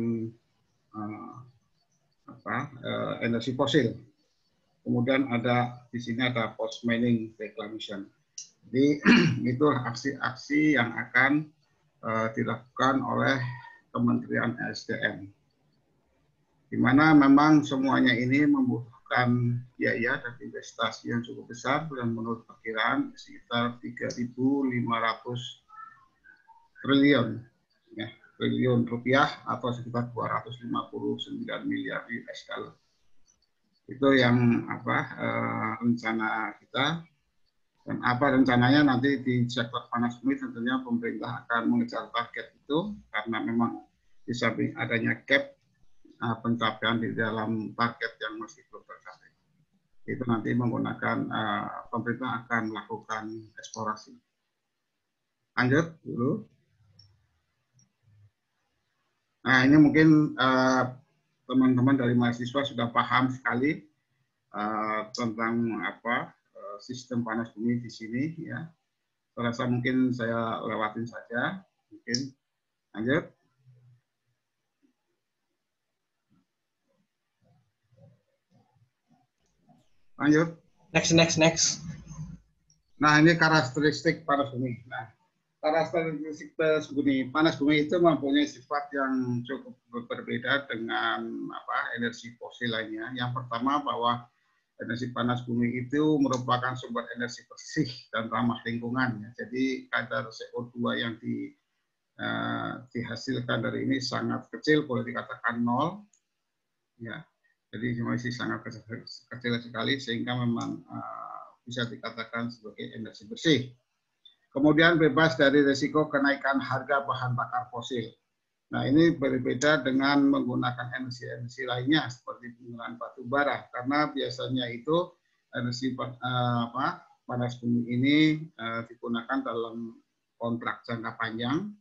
energi fosil. Kemudian di sini ada post mining reclamation. Jadi itu aksi-aksi yang akan dilakukan oleh Kementerian SDM. Di mana memang semuanya ini membutuhkan biaya dan investasi yang cukup besar dan menurut perkiraan sekitar 3.500 triliun rupiah atau sekitar 259 miliar US dollar. Itu yang rencana kita. Dan apa rencananya nanti di sektor panas bumi tentunya pemerintah akan mengejar target itu karena memang di samping adanya gap pencapaian di dalam target yang masih belum tercapai. Itu nanti menggunakan pemerintah akan melakukan eksplorasi. Lanjut dulu. Nah, ini mungkin teman-teman dari mahasiswa sudah paham sekali tentang sistem panas bumi di sini ya. Saya rasa mungkin saya lewatin saja. Mungkin lanjut. Lanjut. Next. Nah, ini karakteristik panas bumi. Nah, karakteristik panas bumi itu mempunyai sifat yang cukup berbeda dengan energi fosil lainnya. Yang pertama bahwa energi panas bumi itu merupakan sumber energi bersih dan ramah lingkungan. Jadi kadar CO2 yang dihasilkan dari ini sangat kecil, boleh dikatakan nol. Ya, jadi masih sangat kecil sekali sehingga memang bisa dikatakan sebagai energi bersih. Kemudian bebas dari risiko kenaikan harga bahan bakar fosil. Nah, ini berbeda dengan menggunakan energi lainnya seperti penggunaan batu bara, karena biasanya itu energi panas bumi ini digunakan dalam kontrak jangka panjang,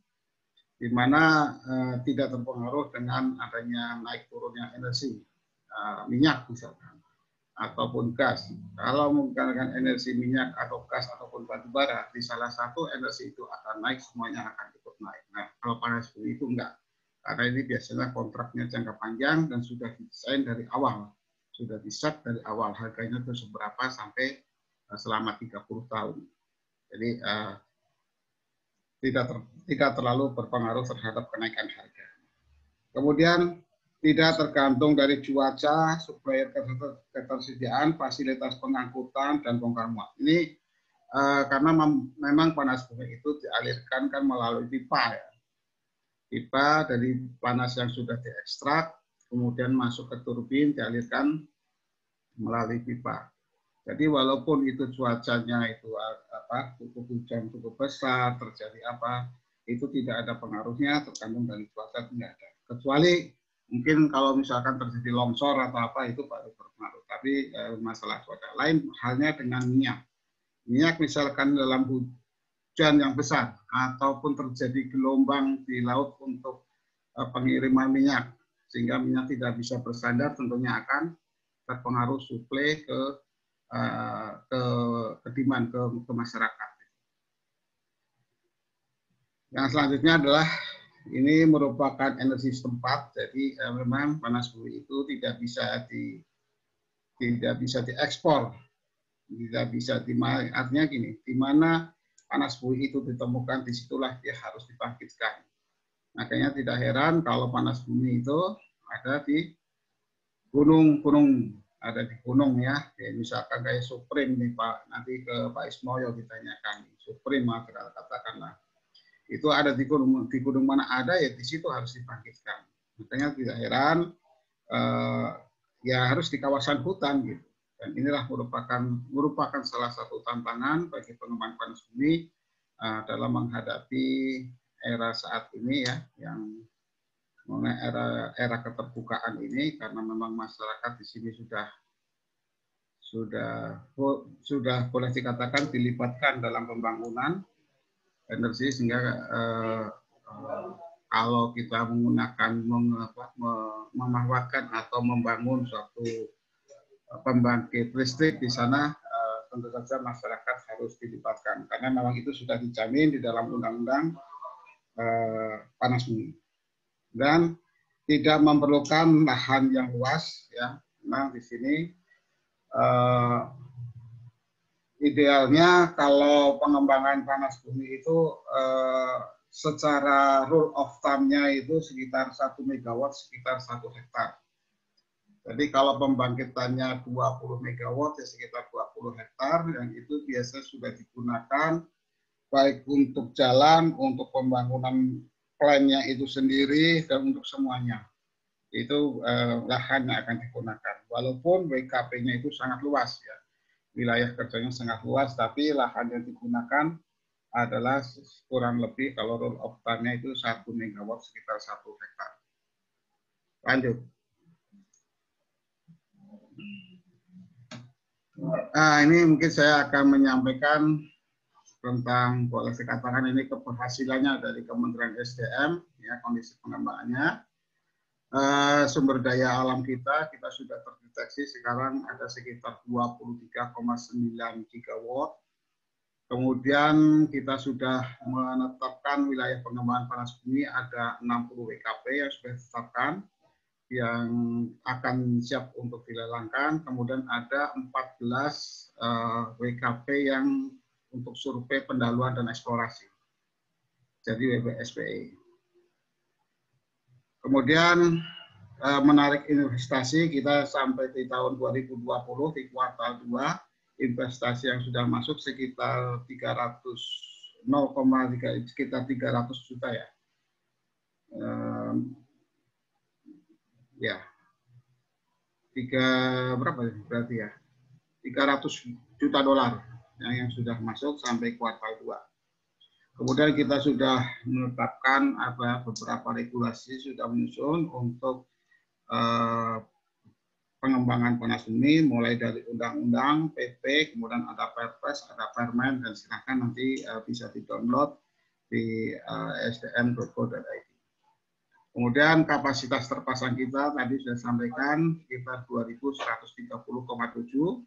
di mana tidak terpengaruh dengan adanya naik turunnya energi minyak misalkan ataupun gas. Kalau menggunakan energi minyak atau gas ataupun batu bara, di salah satu energi itu akan naik, semuanya akan ikut naik. Nah, kalau panas bumi itu enggak. Karena ini biasanya kontraknya jangka panjang dan sudah didesain dari awal. Sudah di-set dari awal harganya itu seberapa sampai selama 30 tahun. Jadi tidak terlalu berpengaruh terhadap kenaikan harga. Kemudian tidak tergantung dari cuaca, supaya ketersediaan fasilitas pengangkutan dan bongkar muat. Ini karena memang panas bumi itu dialirkan kan melalui pipa ya. Pipa dari panas yang sudah diekstrak, kemudian masuk ke turbin, dialirkan melalui pipa. Jadi walaupun itu cuacanya itu hujan cukup besar, terjadi itu tidak ada pengaruhnya, tergantung dari cuaca tidak ada. Kecuali mungkin kalau misalkan terjadi longsor atau itu baru berpengaruh. Tapi masalah cuaca lain halnya dengan minyak. Minyak misalkan dalam hujan yang besar ataupun terjadi gelombang di laut untuk pengiriman minyak sehingga minyak tidak bisa bersandar, tentunya akan terpengaruh suplai ke demand ke masyarakat. Yang selanjutnya adalah ini merupakan energi setempat, jadi memang panas bumi itu tidak bisa diekspor, tidak bisa artinya gini, di mana panas bumi itu ditemukan, disitulah dia harus dibangkitkan. Makanya tidak heran kalau panas bumi itu ada di gunung-gunung, ada di gunung ya. Misalkan kayak Supreme nih Pak, nanti ke Pak Ismoyo ditanyakan, Supreme katakanlah. Itu ada di gunung mana ada ya di situ harus dibangkitkan. Makanya tidak heran ya harus di kawasan hutan gitu. Dan inilah merupakan salah satu tantangan bagi pengembang panas bumi dalam menghadapi era saat ini ya, yang era keterbukaan ini, karena memang masyarakat di sini sudah boleh dikatakan dilibatkan dalam pembangunan energi, sehingga kalau kita menggunakan memanfaatkan atau membangun suatu pembangkit listrik di sana, tentu saja masyarakat harus dilibatkan karena memang itu sudah dijamin di dalam undang-undang panas bumi dan tidak memerlukan lahan yang luas ya. Memang di sini idealnya kalau pengembangan panas bumi itu secara rule of thumb-nya itu sekitar 1 megawatt sekitar 1 hektar. Jadi kalau pembangkitannya 20 megawatt ya sekitar 20 hektar, yang itu biasa sudah digunakan baik untuk jalan, untuk pembangunan plannya itu sendiri, dan untuk semuanya. Itu lahan yang akan digunakan. Walaupun WKP-nya itu sangat luas ya. Wilayah kerjanya sangat luas, tapi lahan yang digunakan adalah kurang lebih kalau rule of thumb-nya itu 1 megawatt sekitar 1 hektar. Lanjut. Nah, ini mungkin saya akan menyampaikan tentang, boleh dikatakan ini keberhasilannya dari Kementerian SDM, ya, kondisi pengembangannya. Sumber daya alam kita sudah terdeteksi sekarang ada sekitar 23,9 gigawatt. Kemudian kita sudah menetapkan wilayah pengembangan panas bumi ada 60 WKP yang sudah ditetapkan, yang akan siap untuk dilelangkan. Kemudian ada 14 WKP yang untuk survei pendahuluan dan eksplorasi. Jadi WBSPE. Kemudian menarik investasi kita sampai di tahun 2020 di kuartal 2 investasi yang sudah masuk sekitar 300 juta ya. Ya. Berapa berarti ya? 300 juta dolar yang sudah masuk sampai kuartal 2. Kemudian kita sudah menetapkan beberapa regulasi sudah menyusun untuk pengembangan panas bumi, mulai dari undang-undang, PP, kemudian ada Perpres, ada Permen, dan silakan nanti bisa di-download di sdm.go.id. Kemudian kapasitas terpasang kita tadi sudah sampaikan sekitar 2.130,7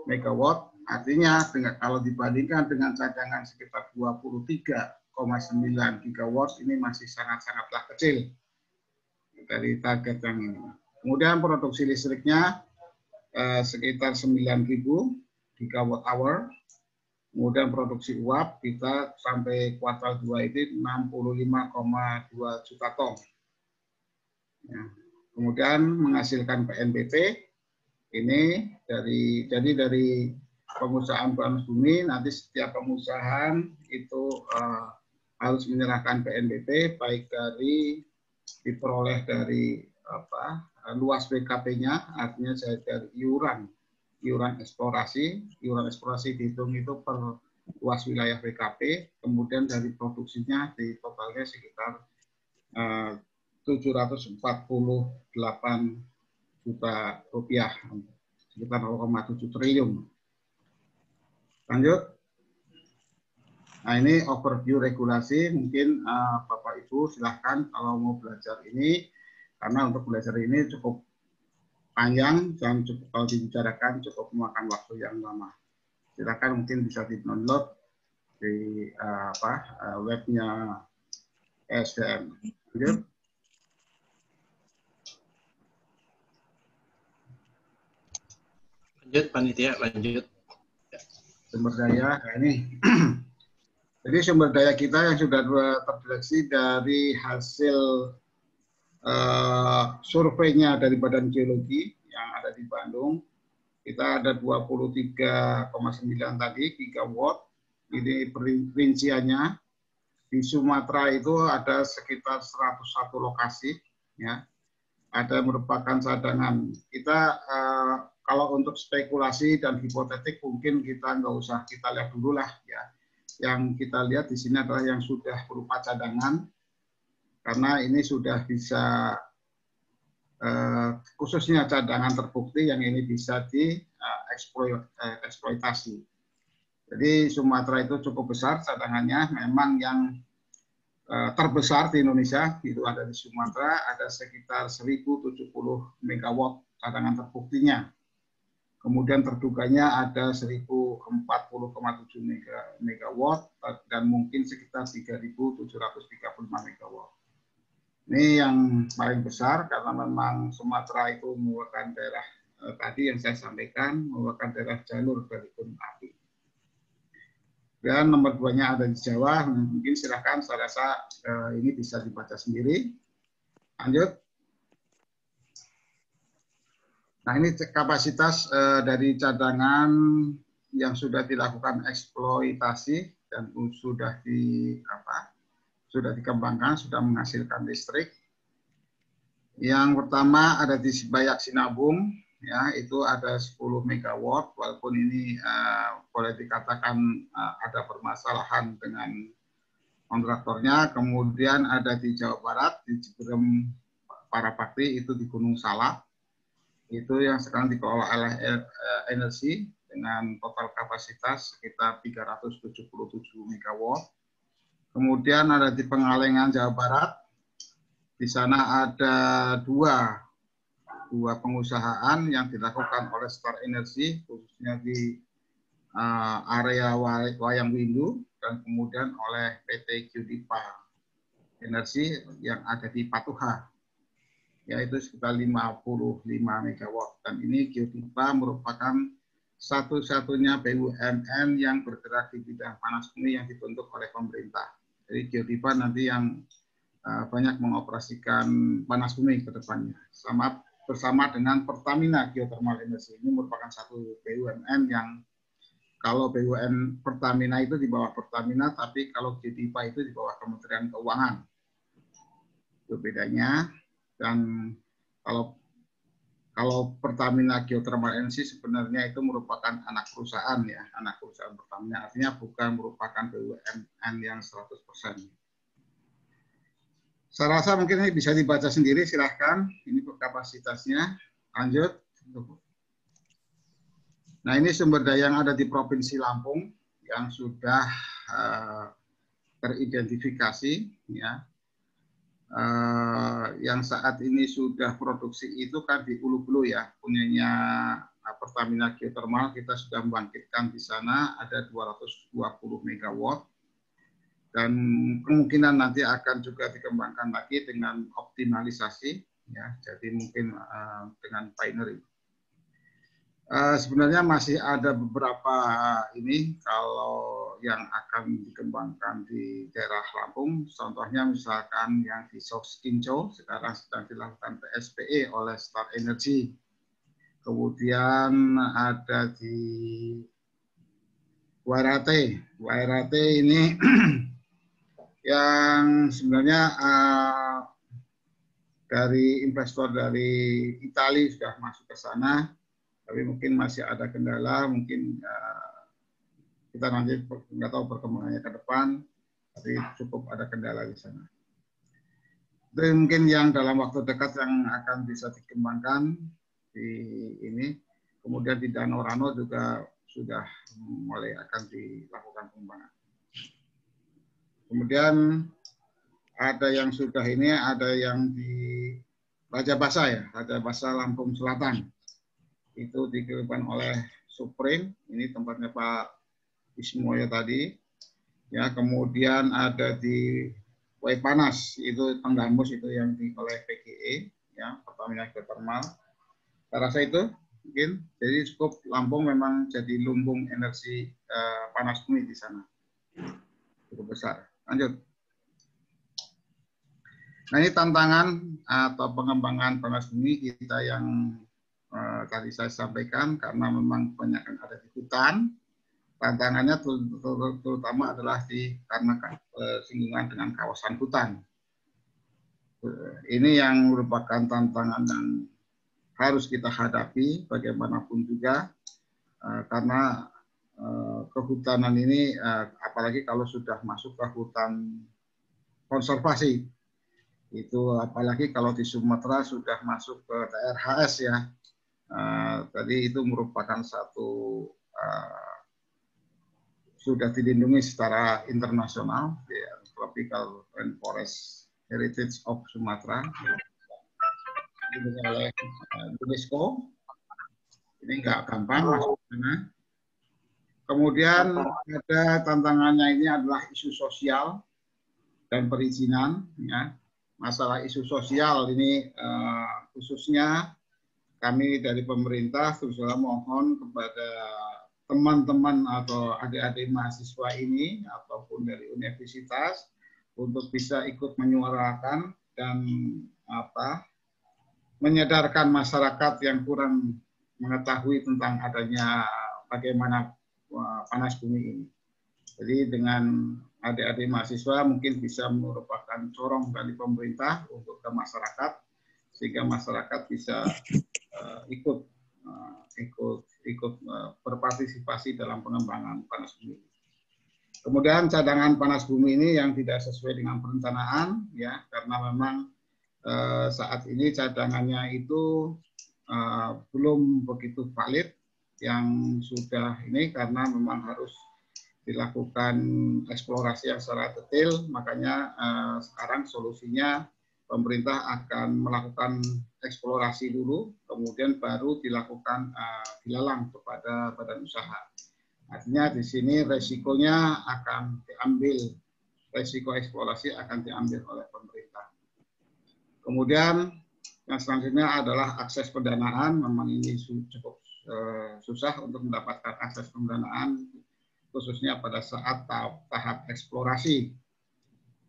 megawatt. Artinya kalau dibandingkan dengan cadangan sekitar 23,9 gigawatt, ini masih sangat-sangatlah kecil dari target yang ini. Kemudian produksi listriknya sekitar 9.000 gigawatt hour. Kemudian produksi uap kita sampai kuartal 2 itu 65,2 juta ton. Ya. Kemudian menghasilkan PNBP ini dari pengusahaan panas bumi, nanti setiap pengusahaan itu harus menyerahkan PNBP baik diperoleh dari luas BKP-nya, artinya dari iuran eksplorasi dihitung itu per luas wilayah BKP, kemudian dari produksinya di totalnya sekitar 748 juta rupiah, sekitar 0,7 triliun. Lanjut. Nah, ini overview regulasi, mungkin Bapak Ibu silahkan kalau mau belajar ini, karena untuk belajar ini cukup panjang dan cukup, kalau dibicarakan cukup memakan waktu yang lama. Silakan mungkin bisa di-download di webnya SDM. Lanjut panitia, lanjut. Sumber daya, nah ini. Jadi sumber daya kita yang sudah terdeteksi dari hasil surveinya dari Badan Geologi yang ada di Bandung, kita ada 23,9 tadi gigawatt. Ini perinciannya. Di Sumatera itu ada sekitar 101 lokasi, ya. Ada merupakan cadangan. Kita kalau untuk spekulasi dan hipotetik mungkin kita nggak usah kita lihat dulu lah, ya. Yang kita lihat di sini adalah yang sudah berupa cadangan, karena ini sudah bisa khususnya cadangan terbukti yang ini bisa dieksploitasi. Jadi Sumatera itu cukup besar cadangannya, memang yang terbesar di Indonesia itu ada di Sumatera, ada sekitar 1070 megawatt cadangan terbuktinya. Kemudian terduganya ada 1040,7 megawatt dan mungkin sekitar 3.735 megawatt. Ini yang paling besar karena memang Sumatera itu merupakan daerah tadi yang saya sampaikan, merupakan daerah jalur dari gunung api. Dan nomor 2-nya ada di Jawa, mungkin silakan saya rasa ini bisa dibaca sendiri. Lanjut. Nah ini kapasitas dari cadangan yang sudah dilakukan eksploitasi dan sudah dikembangkan, sudah menghasilkan listrik. Yang pertama ada di Sibayak Sinabung, ya itu ada 10 megawatt, walaupun ini boleh dikatakan ada permasalahan dengan kontraktornya. Kemudian ada di Jawa Barat, di Ciberem Parapakti, itu di Gunung Salak. Itu yang sekarang dikelola oleh Energi dengan total kapasitas sekitar 377 megawatt. Kemudian ada di Pengalengan, Jawa Barat. Di sana ada dua pengusahaan yang dilakukan oleh Star Energy, khususnya di area Wayang Windu, dan kemudian oleh PT Geodipa Energi yang ada di Patuha, yaitu sekitar 55 megawatt. Dan ini Geodipa merupakan satu-satunya BUMN yang bergerak di bidang panas bumi yang dibentuk oleh pemerintah. Jadi Geodipa nanti yang banyak mengoperasikan panas bumi ke depannya. Bersama dengan Pertamina Geothermal Energy. Ini merupakan satu BUMN yang kalau BUMN Pertamina itu di bawah Pertamina, tapi kalau Geodipa itu di bawah Kementerian Keuangan. Itu bedanya. Dan kalau Pertamina Geothermal Energy sebenarnya itu merupakan anak perusahaan, ya, anak perusahaan Pertamina, artinya bukan merupakan BUMN yang 100%. Saya rasa mungkin ini bisa dibaca sendiri, silahkan. Ini kapasitasnya. Lanjut. Nah ini sumber daya yang ada di Provinsi Lampung yang sudah teridentifikasi, ya. Yang saat ini sudah produksi itu kan di Hulu-Hulu, ya, punyanya Pertamina Geothermal. Kita sudah membangkitkan di sana ada 220 megawatt. Dan kemungkinan nanti akan juga dikembangkan lagi dengan optimalisasi, ya, jadi mungkin dengan binary. Sebenarnya masih ada beberapa ini kalau yang akan dikembangkan di daerah Lampung, contohnya misalkan yang di Soskinco sekarang sedang dilakukan PSPE oleh Star Energy. Kemudian ada di Wairate ini yang sebenarnya dari investor dari Italia sudah masuk ke sana, tapi mungkin masih ada kendala, mungkin kita nanti nggak tahu perkembangannya ke depan, tapi cukup ada kendala di sana. Itu mungkin yang dalam waktu dekat yang akan bisa dikembangkan di ini. Kemudian di Danau Rano juga sudah mulai akan dilakukan pengembangan. Kemudian ada yang sudah ini, ada yang di Raja Basa, ya, Raja Basa Lampung Selatan. Itu dikirimkan oleh Supreme, ini tempatnya Pak Ismoyo tadi. ya, kemudian ada di Wai Panas, itu Tenggamus itu yang oleh PGE, ya, Pertamina Geothermal. Saya rasa itu mungkin, jadi skop Lampung memang jadi lumbung energi panas bumi di sana, cukup besar. Lanjut. Nah, ini tantangan atau pengembangan panas bumi kita yang tadi saya sampaikan, karena memang banyak yang ada di hutan. Tantangannya terutama adalah karena singgungan dengan kawasan hutan. Ini yang merupakan tantangan yang harus kita hadapi bagaimanapun juga, karena kehutanan ini, apalagi kalau sudah masuk ke hutan konservasi, itu apalagi kalau di Sumatera sudah masuk ke TRHS ya, tadi itu merupakan satu sudah dilindungi secara internasional, ya, Tropical Rainforest Heritage of Sumatera, dilindungi oleh UNESCO. Ini nggak gampang masuk ke sana. Kemudian ada tantangannya ini adalah isu sosial dan perizinan, ya. Masalah isu sosial ini khususnya kami dari pemerintah teruslah mohon kepada teman-teman atau adik-adik mahasiswa ini ataupun dari universitas untuk bisa ikut menyuarakan dan menyadarkan masyarakat yang kurang mengetahui tentang adanya bagaimana panas bumi ini. Jadi dengan adik-adik mahasiswa mungkin bisa merupakan corong dari pemerintah untuk ke masyarakat, sehingga masyarakat bisa ikut berpartisipasi dalam pengembangan panas bumi. Kemudian cadangan panas bumi ini yang tidak sesuai dengan perencanaan, ya, karena memang saat ini cadangannya itu belum begitu valid yang sudah ini, karena memang harus dilakukan eksplorasi yang secara detail. Makanya sekarang solusinya pemerintah akan melakukan eksplorasi dulu, kemudian baru dilakukan dilelang kepada badan usaha. Artinya di sini resikonya akan diambil, resiko eksplorasi akan diambil oleh pemerintah. Kemudian yang selanjutnya adalah akses pendanaan. Memang ini cukup susah untuk mendapatkan akses pendanaan, khususnya pada saat tahap eksplorasi.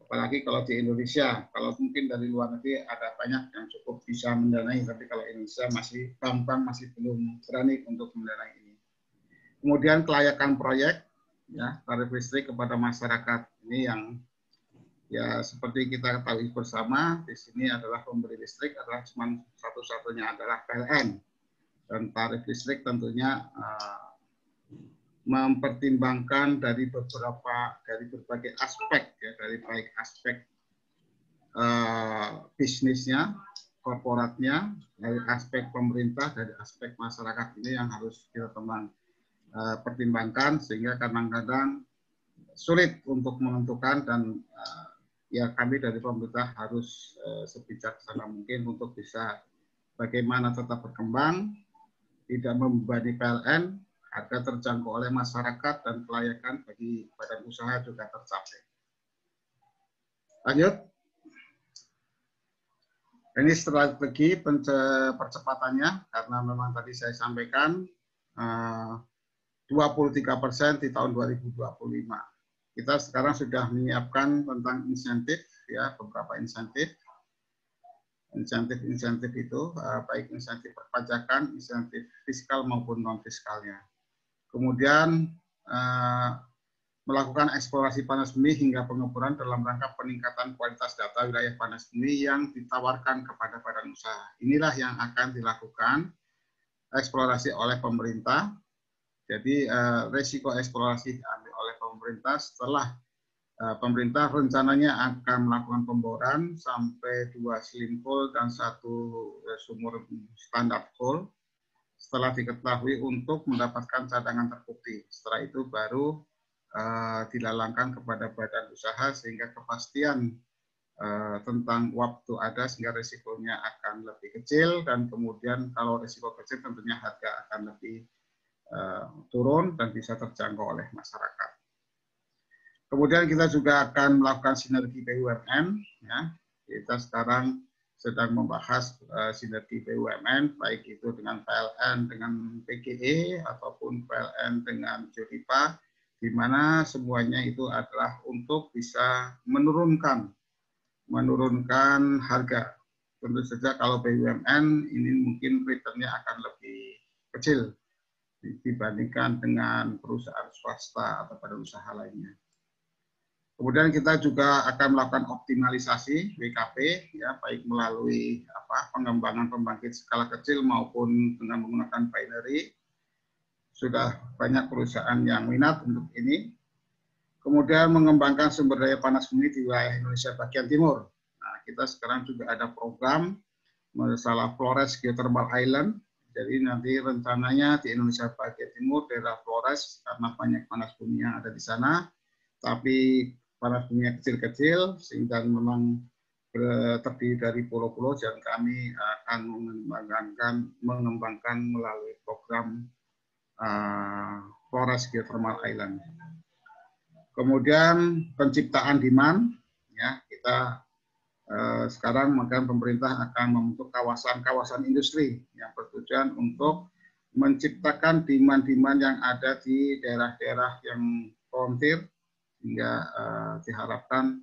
Apalagi kalau di Indonesia, kalau mungkin dari luar negeri ada banyak yang cukup bisa mendanai, tapi kalau Indonesia masih bank masih belum berani untuk mendanai ini. Kemudian kelayakan proyek, ya, tarif listrik kepada masyarakat ini yang ya seperti kita ketahui bersama, di sini adalah pemberi listrik adalah cuma satu-satunya adalah PLN, dan tarif listrik tentunya mempertimbangkan dari berbagai aspek, ya, dari baik aspek bisnisnya, korporatnya, dari aspek pemerintah, dari aspek masyarakat, ini yang harus kita pertimbangkan, sehingga kadang-kadang sulit untuk menentukan, dan ya kami dari pemerintah harus sebijaksana mungkin untuk bisa bagaimana tetap berkembang, tidak membebani PLN, agar terjangkau oleh masyarakat dan kelayakan bagi badan usaha juga tercapai. Lanjut. Ini strategi percepatannya, karena memang tadi saya sampaikan 23% di tahun 2025. Kita sekarang sudah menyiapkan tentang insentif, ya, beberapa insentif. Insentif itu baik insentif perpajakan, insentif fiskal maupun non fiskalnya. Kemudian melakukan eksplorasi panas bumi hingga pengeboran dalam rangka peningkatan kualitas data wilayah panas bumi yang ditawarkan kepada badan usaha. Inilah yang akan dilakukan eksplorasi oleh pemerintah. Jadi resiko eksplorasi diambil oleh pemerintah setelah pemerintah rencananya akan melakukan pemboran sampai 2 slim hole dan 1 sumur standar hole, setelah diketahui untuk mendapatkan cadangan terbukti. Setelah itu baru dilalangkan kepada badan usaha, sehingga kepastian tentang waktu ada, sehingga risikonya akan lebih kecil, dan kemudian kalau risiko kecil tentunya harga akan lebih turun dan bisa terjangkau oleh masyarakat. Kemudian kita juga akan melakukan sinergi BUMN. Ya. Kita sekarang sedang membahas sinergi BUMN, baik itu dengan PLN, dengan PGE, ataupun PLN dengan Jodipa, di mana semuanya itu adalah untuk bisa menurunkan harga. Tentu saja kalau BUMN ini mungkin returnnya akan lebih kecil dibandingkan dengan perusahaan swasta atau pada usaha lainnya. Kemudian kita juga akan melakukan optimalisasi WKP, ya, baik melalui pengembangan pembangkit skala kecil maupun dengan menggunakan binary. Sudah banyak perusahaan yang minat untuk ini. Kemudian mengembangkan sumber daya panas bumi di wilayah Indonesia bagian timur. Nah, kita sekarang juga ada program masalah Flores Geothermal Island. Jadi nanti rencananya di Indonesia bagian timur daerah Flores karena banyak panas bumi yang ada di sana, tapi panas bumi kecil-kecil sehingga memang terdiri dari pulau-pulau, dan kami akan mengembangkan melalui program Flores Geothermal Island. Kemudian penciptaan demand, ya, kita sekarang maka pemerintah akan membentuk kawasan-kawasan industri yang bertujuan untuk menciptakan demand-demand yang ada di daerah-daerah yang frontier, sehingga diharapkan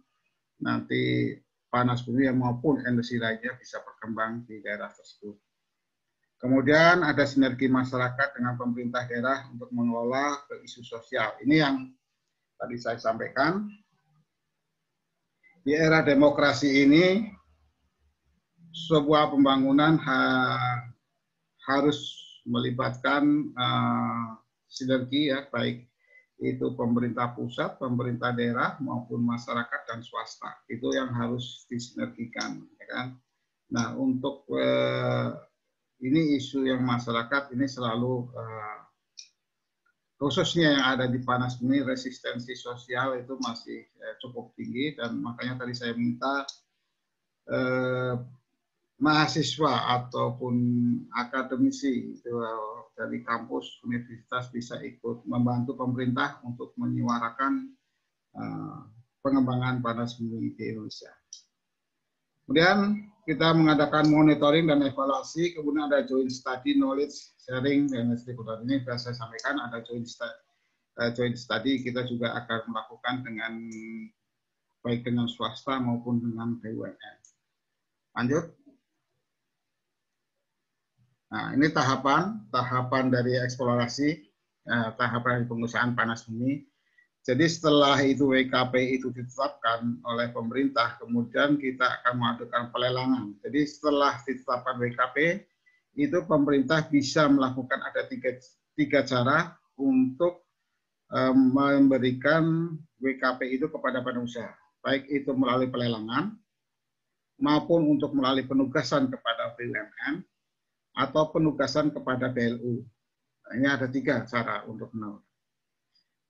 nanti panas bumi maupun industri lainnya bisa berkembang di daerah tersebut. Kemudian ada sinergi masyarakat dengan pemerintah daerah untuk mengelola isu sosial. Ini yang tadi saya sampaikan. Di era demokrasi ini, sebuah pembangunan harus melibatkan sinergi, ya, baik itu pemerintah pusat, pemerintah daerah, maupun masyarakat dan swasta. Itu yang harus disinergikan. Ya kan? Nah, untuk ini isu yang masyarakat ini selalu khususnya yang ada di panas bumi, resistensi sosial itu masih cukup tinggi, dan makanya tadi saya minta mahasiswa ataupun akademisi itu dari kampus universitas bisa ikut membantu pemerintah untuk menyuarakan pengembangan panas bumi di Indonesia. Kemudian kita mengadakan monitoring dan evaluasi, kemudian ada joint study, knowledge sharing, dan seperti ini sudah saya sampaikan, ada joint study kita juga akan melakukan dengan baik dengan swasta maupun dengan BUMN. Lanjut. Nah, ini tahapan dari eksplorasi, tahapan dari pengusahaan panas bumi. Jadi setelah itu WKP itu ditetapkan oleh pemerintah, kemudian kita akan melakukan pelelangan. Jadi setelah ditetapkan WKP, itu pemerintah bisa melakukan ada tiga cara untuk memberikan WKP itu kepada pengusaha. Baik itu melalui pelelangan, maupun untuk melalui penugasan kepada BUMN, atau penugasan kepada BLU. Nah, ini ada tiga cara untuk menawarkan.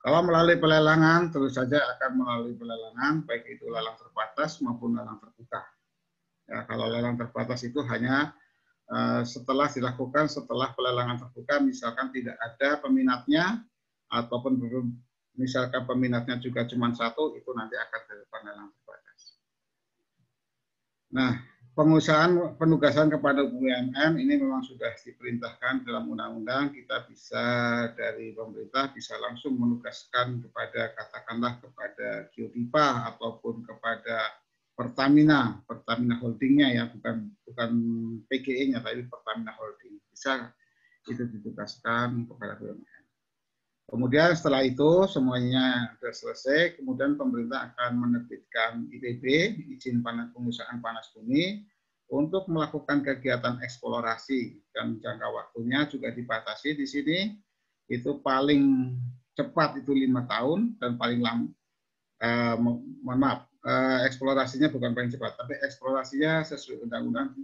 Kalau melalui pelelangan, tentu saja akan melalui pelelangan, baik itu lelang terbatas maupun lelang terbuka. Ya, kalau lelang terbatas itu hanya setelah dilakukan setelah pelelangan terbuka, misalkan tidak ada peminatnya, ataupun misalkan peminatnya juga cuma satu, itu nanti akan dilakukan lelang terbatas. Nah, penugasan kepada BUMN ini memang sudah diperintahkan dalam undang-undang. Kita bisa dari pemerintah bisa langsung menugaskan kepada katakanlah kepada Jodipa ataupun kepada Pertamina Holdingnya, ya, bukan PGE-nya tapi Pertamina Holding. Bisa itu ditugaskan kepada BUMN. Kemudian setelah itu semuanya sudah selesai, kemudian pemerintah akan menerbitkan IPB, izin pengusahaan panas bumi, untuk melakukan kegiatan eksplorasi, dan jangka waktunya juga dibatasi di sini. Itu paling cepat itu 5 tahun dan paling lama, eksplorasinya bukan paling cepat, tapi eksplorasinya sesuai undang-undang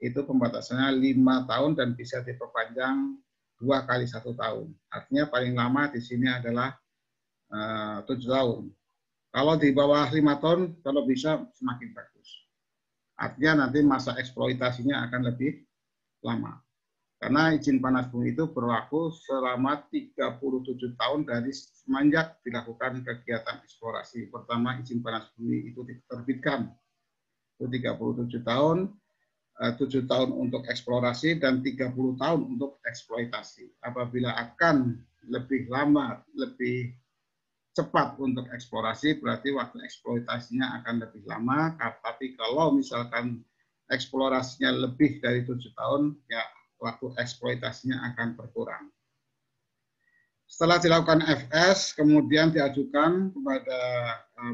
itu pembatasannya 5 tahun dan bisa diperpanjang 2 kali 1 tahun. Artinya paling lama di sini adalah 7 tahun. Kalau di bawah 5 tahun, kalau bisa semakin bagus. Artinya nanti masa eksploitasinya akan lebih lama. Karena izin panas bumi itu berlaku selama 37 tahun dari semenjak dilakukan kegiatan eksplorasi. Pertama izin panas bumi itu diterbitkan. Itu 37 tahun, 7 tahun untuk eksplorasi dan 30 tahun untuk eksploitasi. Apabila akan lebih lama, lebih cepat untuk eksplorasi, berarti waktu eksploitasinya akan lebih lama. Tapi kalau misalkan eksplorasinya lebih dari 7 tahun, ya waktu eksploitasinya akan berkurang. Setelah dilakukan FS, kemudian diajukan kepada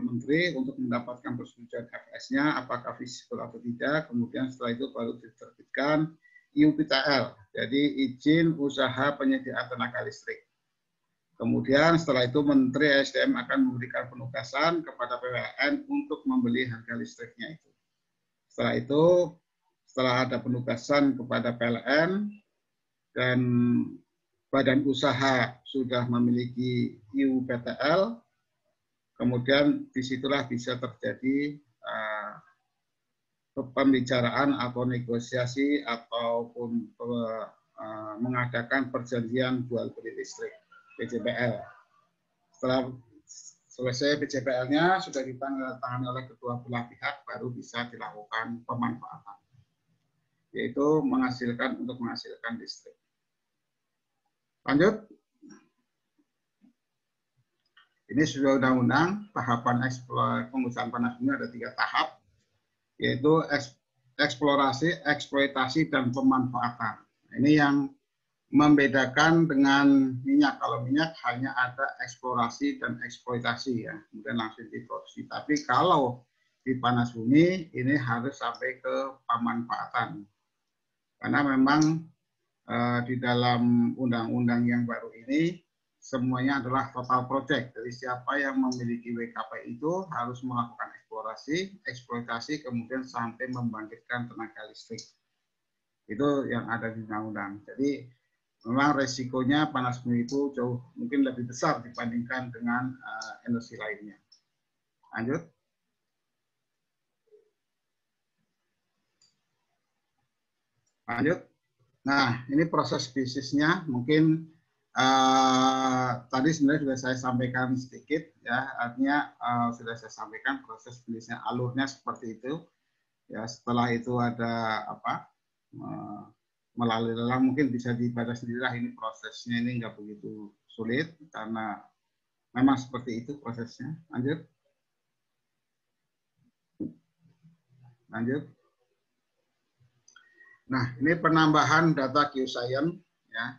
Menteri untuk mendapatkan persetujuan FS-nya, apakah feasible atau tidak. Kemudian setelah itu baru diterbitkan IUPTL, jadi izin usaha penyediaan tenaga listrik. Kemudian setelah itu Menteri SDM akan memberikan penugasan kepada PLN untuk membeli harga listriknya itu. Setelah itu, setelah ada penugasan kepada PLN dan badan usaha sudah memiliki IUPTL, kemudian disitulah bisa terjadi pembicaraan atau negosiasi ataupun mengadakan perjanjian jual beli listrik PJBL. Setelah selesai PJBL-nya sudah ditandatangani oleh kedua belah pihak, baru bisa dilakukan pemanfaatan, yaitu untuk menghasilkan listrik. Lanjut. Ini sudah undang-undang, tahapan pengusahaan panas bumi ada 3 tahap, yaitu eksplorasi, eksploitasi, dan pemanfaatan. Ini yang membedakan dengan minyak. Kalau minyak hanya ada eksplorasi dan eksploitasi, ya, kemudian langsung diproduksi. Tapi kalau di panas bumi ini harus sampai ke pemanfaatan. Karena memang di dalam undang-undang yang baru ini semuanya adalah total project. Jadi siapa yang memiliki WKP itu harus melakukan eksplorasi, eksploitasi, kemudian sampai membangkitkan tenaga listrik. Itu yang ada di undang-undang. Jadi memang resikonya panas bumi itu jauh mungkin lebih besar dibandingkan dengan energi lainnya. Lanjut. Lanjut. Nah, ini proses bisnisnya mungkin tadi sebenarnya sudah saya sampaikan sedikit, ya, artinya sudah saya sampaikan proses bisnisnya, alurnya seperti itu. Ya, setelah itu ada melalui lelang, mungkin bisa dibaca sendirilah, ini prosesnya ini nggak begitu sulit karena memang seperti itu prosesnya. Lanjut. Lanjut. Nah, ini penambahan data geoscience, ya.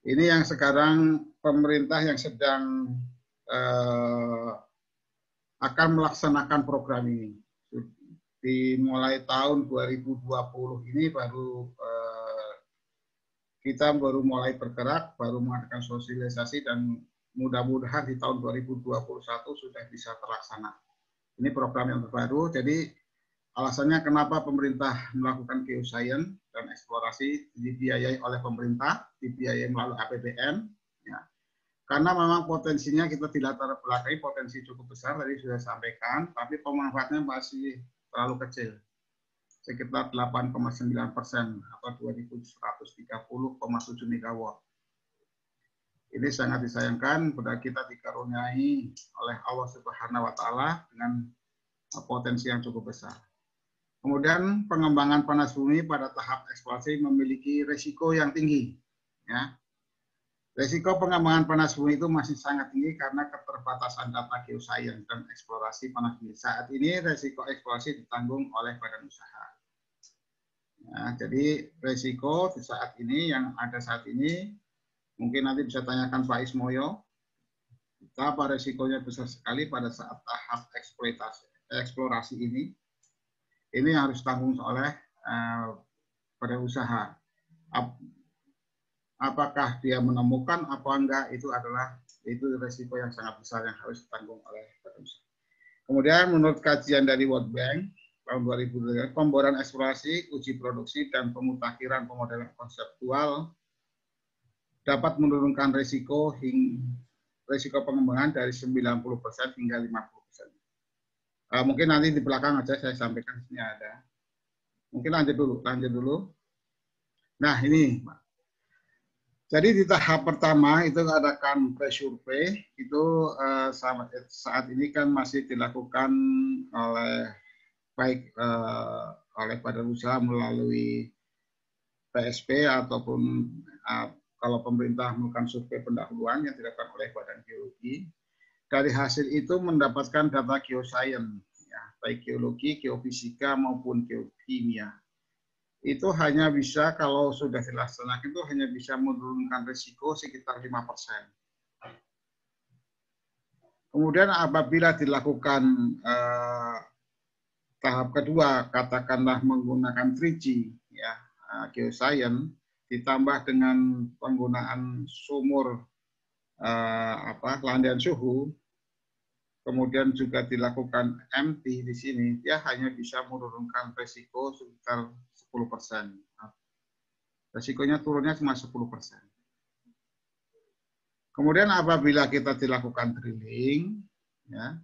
Ini yang sekarang pemerintah yang sedang akan melaksanakan program ini. Dimulai tahun 2020 ini baru kita baru mulai bergerak, baru mengadakan sosialisasi, dan mudah-mudahan di tahun 2021 sudah bisa terlaksana. Ini program yang terbaru, jadi alasannya kenapa pemerintah melakukan geoscience dan eksplorasi dibiayai oleh pemerintah, dibiayai melalui APBN, ya. Karena memang potensinya kita tidak terbelakangi, potensi cukup besar, tadi sudah sampaikan, tapi pemanfaatnya masih terlalu kecil, sekitar 8,9% atau 2.130,7 megawatt. Ini sangat disayangkan pada kita dikaruniai oleh Allah Subhanahu wa Ta'ala dengan potensi yang cukup besar. Kemudian pengembangan panas bumi pada tahap eksplorasi memiliki risiko yang tinggi. Ya. Risiko pengembangan panas bumi itu masih sangat tinggi karena keterbatasan data geoscience dan eksplorasi panas bumi. Saat ini risiko eksplorasi ditanggung oleh badan usaha. Ya, jadi risiko di saat ini yang ada saat ini, mungkin nanti bisa tanyakan Pak Ismoyo, apa risikonya besar sekali pada saat tahap eksplorasi ini. Ini harus ditanggung oleh badan usaha. Apakah dia menemukan apa enggak, itu risiko yang sangat besar yang harus ditanggung oleh badan usaha. Kemudian menurut kajian dari World Bank tahun 2000, pemboran eksplorasi, uji produksi, dan pemutakhiran pemodelan konseptual dapat menurunkan risiko pengembangan dari 90% hingga 50%. Mungkin nanti di belakang aja saya sampaikan, di sini ada. Mungkin lanjut dulu. Nah, ini Jadi di tahap pertama itu adakan pre-survey, itu saat ini kan masih dilakukan oleh baik oleh badan usaha melalui PSP ataupun kalau pemerintah melakukan survei pendahuluan yang dilakukan oleh Badan Geologi. Dari hasil itu mendapatkan data geoscience, ya, baik geologi, geofisika maupun geokimia. Itu hanya bisa kalau sudah dilaksanakan itu hanya bisa menurunkan risiko sekitar 5%. Kemudian apabila dilakukan tahap kedua, katakanlah menggunakan 3G, ya, geoscience, ditambah dengan penggunaan sumur landaian suhu, kemudian juga dilakukan MT di sini, dia hanya bisa menurunkan risiko sekitar 10%. Risikonya turunnya cuma 10%. Kemudian apabila kita dilakukan drilling, ya,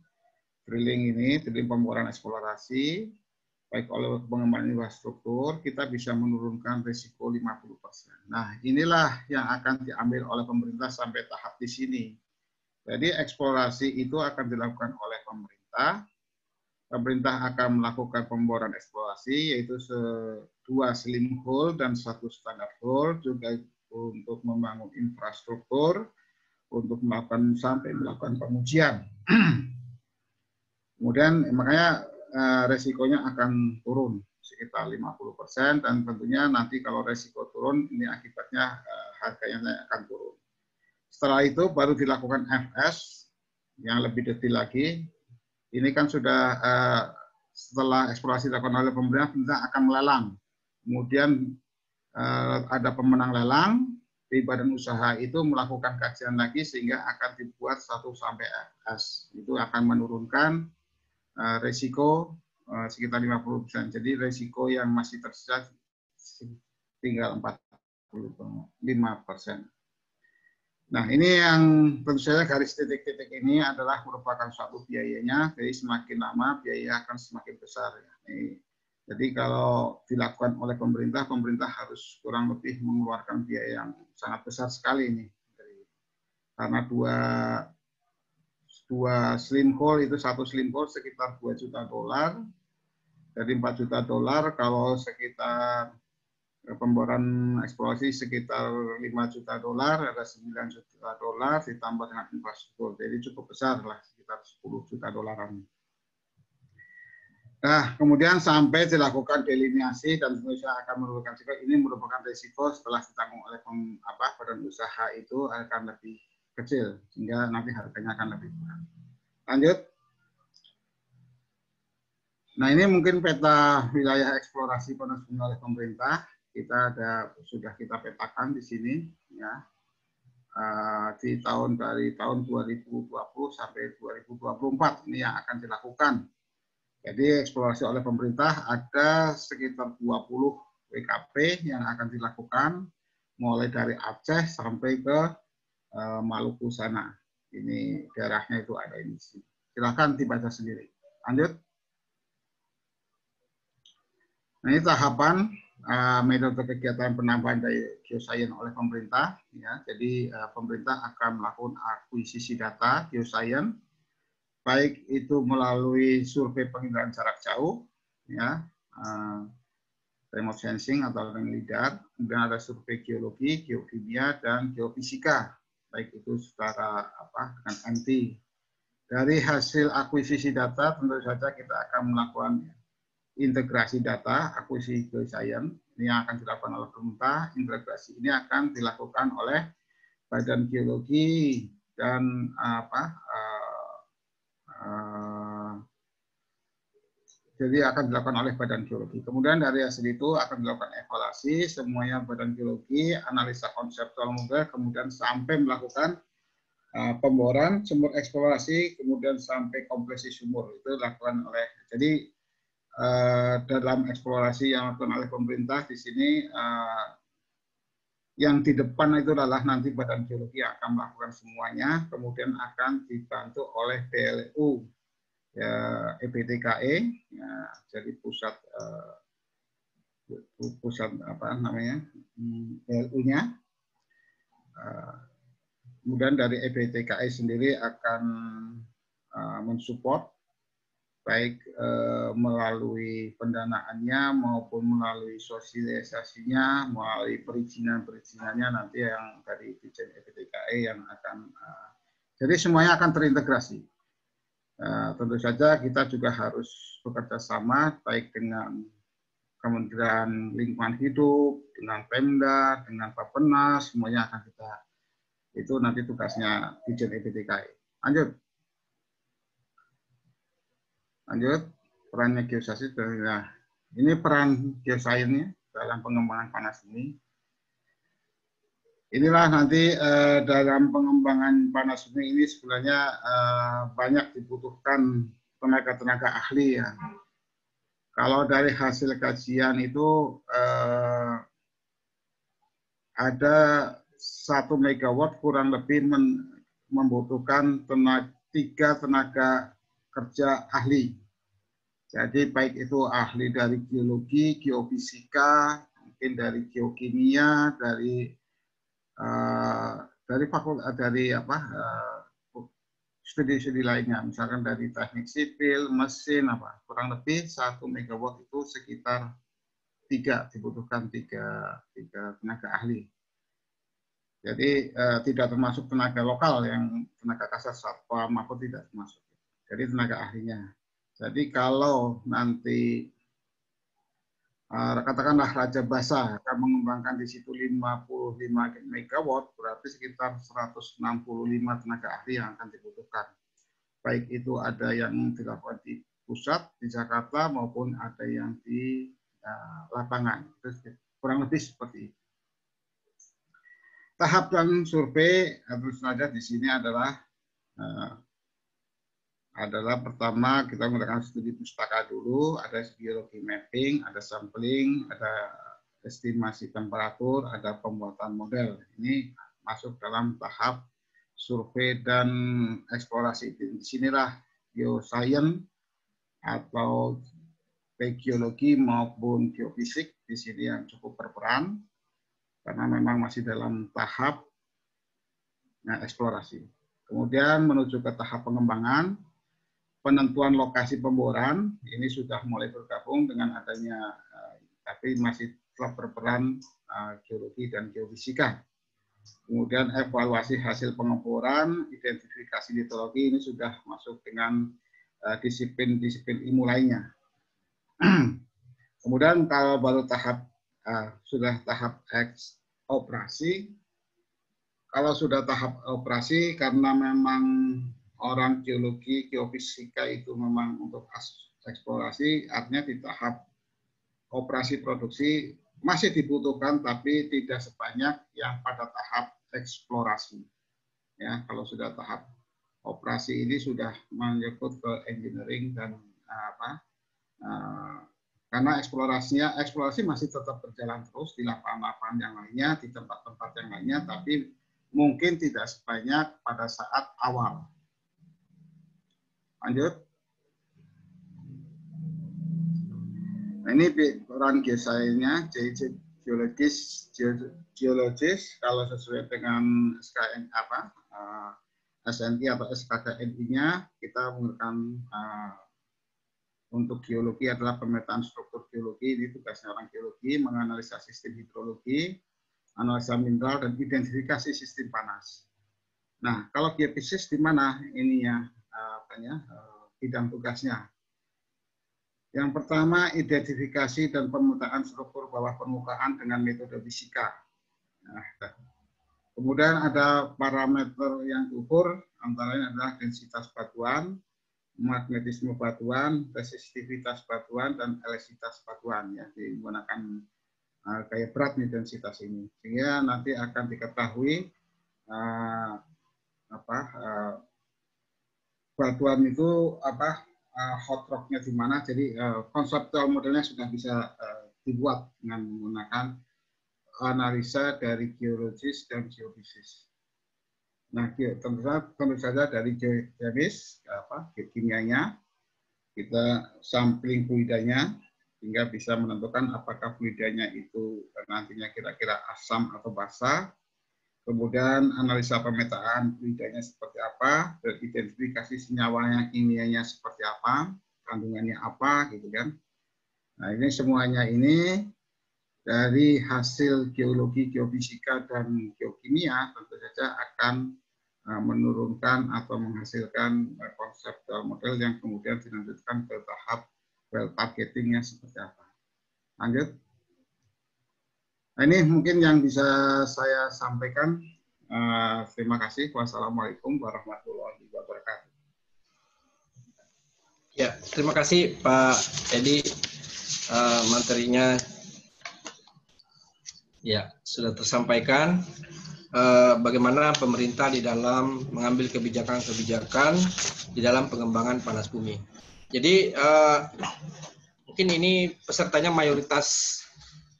drilling pemboran eksplorasi, baik oleh pengembangan infrastruktur, kita bisa menurunkan risiko 50%. Nah, inilah yang akan diambil oleh pemerintah sampai tahap di sini. Jadi eksplorasi itu akan dilakukan oleh pemerintah. Pemerintah akan melakukan pemboran eksplorasi, yaitu 2 slim hole dan 1 standard hole, juga untuk membangun infrastruktur, untuk sampai melakukan pengujian. Kemudian makanya resikonya akan turun sekitar 50%, dan tentunya nanti kalau resiko turun, ini akibatnya harganya akan turun. Setelah itu baru dilakukan FS yang lebih detail lagi. Ini kan sudah setelah eksplorasi dilakukan oleh pemerintah akan melelang. Kemudian ada pemenang lelang, di badan usaha itu melakukan kajian lagi sehingga akan dibuat 1 sampai FS. Itu akan menurunkan risiko sekitar 50%. Jadi risiko yang masih tersisa tinggal 45%. Nah, ini yang tentu saja garis titik-titik ini adalah merupakan suatu biayanya, jadi semakin lama biaya akan semakin besar. Jadi kalau dilakukan oleh pemerintah, pemerintah harus kurang lebih mengeluarkan biaya yang sangat besar sekali ini. Karena dua slim hole itu, 1 slim hole sekitar $2 juta. Jadi $4 juta, kalau sekitar pemboran eksplorasi sekitar $5 juta, ada $9 juta ditambah dengan infrastruktur. Jadi cukup besar lah, sekitar $10 juta. Nah, kemudian sampai dilakukan delineasi dan tentu saja akan merupakan risiko. Ini merupakan risiko setelah ditanggung oleh badan usaha itu akan lebih kecil, sehingga nanti harganya akan lebih murah. Lanjut. Nah, ini mungkin peta wilayah eksplorasi panas bumi oleh pemerintah. Sudah kita petakan di sini, ya, di dari tahun 2020 sampai 2024 ini yang akan dilakukan. Jadi eksplorasi oleh pemerintah ada sekitar 20 WKP yang akan dilakukan mulai dari Aceh sampai ke Maluku sana. Ini daerahnya itu ada ini. Silakan dibaca sendiri. Lanjut. Nah, ini tahapan metode kegiatan penambahan daya geoscience oleh pemerintah. Ya, jadi pemerintah akan melakukan akuisisi data geoscience, baik itu melalui survei penginderaan jarak jauh, ya, remote sensing atau dengan lidar. Kemudian ada survei geologi, geokimia, dan geofisika, baik itu secara dengan MT. Dari hasil akuisisi data, tentu saja kita akan melakukan integrasi data, akuisisi geoscience, ini yang akan dilakukan oleh pemerintah. Integrasi ini akan dilakukan oleh Badan Geologi dan jadi akan dilakukan oleh Badan Geologi. Kemudian dari hasil itu akan dilakukan evaluasi, semuanya Badan Geologi, analisa konseptual model, kemudian sampai melakukan pemboran, sumur eksplorasi, kemudian sampai kompresi sumur. Itu dilakukan oleh, jadi dalam eksplorasi yang dilakukan oleh pemerintah di sini, yang di depan itu adalah nanti Badan Geologi akan melakukan semuanya, kemudian akan dibantu oleh PLU, ya, EPTKE, ya, jadi pusat PLU-nya. Kemudian dari EBTKI sendiri akan mensupport baik melalui pendanaannya maupun melalui sosialisasinya, melalui perizinannya nanti yang dari Dirjen EBTKI yang akan jadi semuanya akan terintegrasi. Tentu saja kita juga harus bekerja sama baik dengan Kementerian Lingkungan Hidup, dengan Pemda, dengan Bappenas, semuanya akan kita itu nanti tugasnya Dirjen EBTKI. Lanjut, perannya geosains. Nah, ini peran geosainsnya dalam pengembangan panas bumi. Inilah nanti dalam pengembangan panas bumi ini sebenarnya banyak dibutuhkan tenaga-tenaga ahli ya. Kalau dari hasil kajian itu ada 1 megawatt kurang lebih membutuhkan 3 tenaga kerja ahli. Jadi baik itu ahli dari geologi, geofisika, mungkin dari geokimia, dari studi-studi lainnya, misalkan dari teknik sipil, mesin apa, kurang lebih 1 megawatt itu sekitar dibutuhkan tiga tenaga ahli. Jadi tidak termasuk tenaga lokal yang tenaga kasar satpam maupun tidak termasuk. Jadi tenaga ahlinya. Jadi kalau nanti katakanlah Raja Basa akan mengembangkan di situ 55 megawatt, berarti sekitar 165 tenaga ahli yang akan dibutuhkan. Baik itu ada yang dilakukan di pusat, di Jakarta, maupun ada yang di lapangan. Terus, kurang lebih seperti itu. Tahap dan survei terus saja di sini adalah pertama kita menggunakan studi pustaka dulu, ada geologi mapping, ada sampling, ada estimasi temperatur, ada pembuatan model. Ini masuk dalam tahap survei dan eksplorasi. Di sinilah geoscience atau baik geologi maupun geofisik di sini yang cukup berperan karena memang masih dalam tahap eksplorasi. Kemudian menuju ke tahap pengembangan. Penentuan lokasi pemboran ini sudah mulai bergabung dengan adanya, tapi masih tetap berperan geologi dan geofisika. Kemudian evaluasi hasil pengeboran, identifikasi litologi ini sudah masuk dengan disiplin-disiplin ilmu lainnya. Kemudian kalau baru sudah tahap operasi, kalau sudah tahap operasi karena memang orang geologi, geofisika itu memang untuk eksplorasi, artinya di tahap operasi produksi masih dibutuhkan, tapi tidak sebanyak yang pada tahap eksplorasi. Ya, kalau sudah tahap operasi ini sudah menyebut ke engineering dan karena eksplorasi masih tetap berjalan terus di lapangan-lapangan yang lainnya, di tempat-tempat yang lainnya, tapi mungkin tidak sebanyak pada saat awal. Lanjut. Nah, ini peran geosainsnya, geologis kalau sesuai dengan SKN SNI atau SKKNI-nya kita menggunakan untuk geologi adalah pemetaan struktur geologi, ini tugasnya orang geologi, menganalisa sistem hidrologi, analisa mineral dan identifikasi sistem panas. Nah, kalau geofisik di mana ininya bidang tugasnya? Yang pertama, identifikasi dan pemetaan struktur bawah permukaan dengan metode fisika. Nah, kemudian ada parameter yang diukur, antara lain adalah densitas batuan, magnetisme batuan, resistivitas batuan, dan elastisitas batuan. Ya, digunakan gaya berat nih densitas ini, sehingga nanti akan diketahui batuan itu hot rocknya di mana. Jadi konseptual modelnya sudah bisa dibuat dengan menggunakan analisa dari geologis dan geofisik. Nah, tentu saja dari geokemis, kimianya, kita sampling fluidanya hingga bisa menentukan apakah fluidanya itu nantinya kira-kira asam atau basa. kemudian analisa pemetaan fluidanya seperti apa, dan identifikasi senyawanya kimianya seperti apa, kandungannya apa, gitu kan. Nah, ini semuanya ini dari hasil geologi, geofisika, dan geokimia tentu saja akan menurunkan atau menghasilkan konsep model yang kemudian dilanjutkan ke tahap well targetingnya seperti apa. Lanjut. Nah, ini mungkin yang bisa saya sampaikan. Terima kasih. Wassalamualaikum warahmatullahi wabarakatuh. Ya, terima kasih Pak Edi. Materinya ya sudah tersampaikan. Bagaimana pemerintah di dalam mengambil kebijakan-kebijakan di dalam pengembangan panas bumi. Jadi mungkin ini pesertanya mayoritas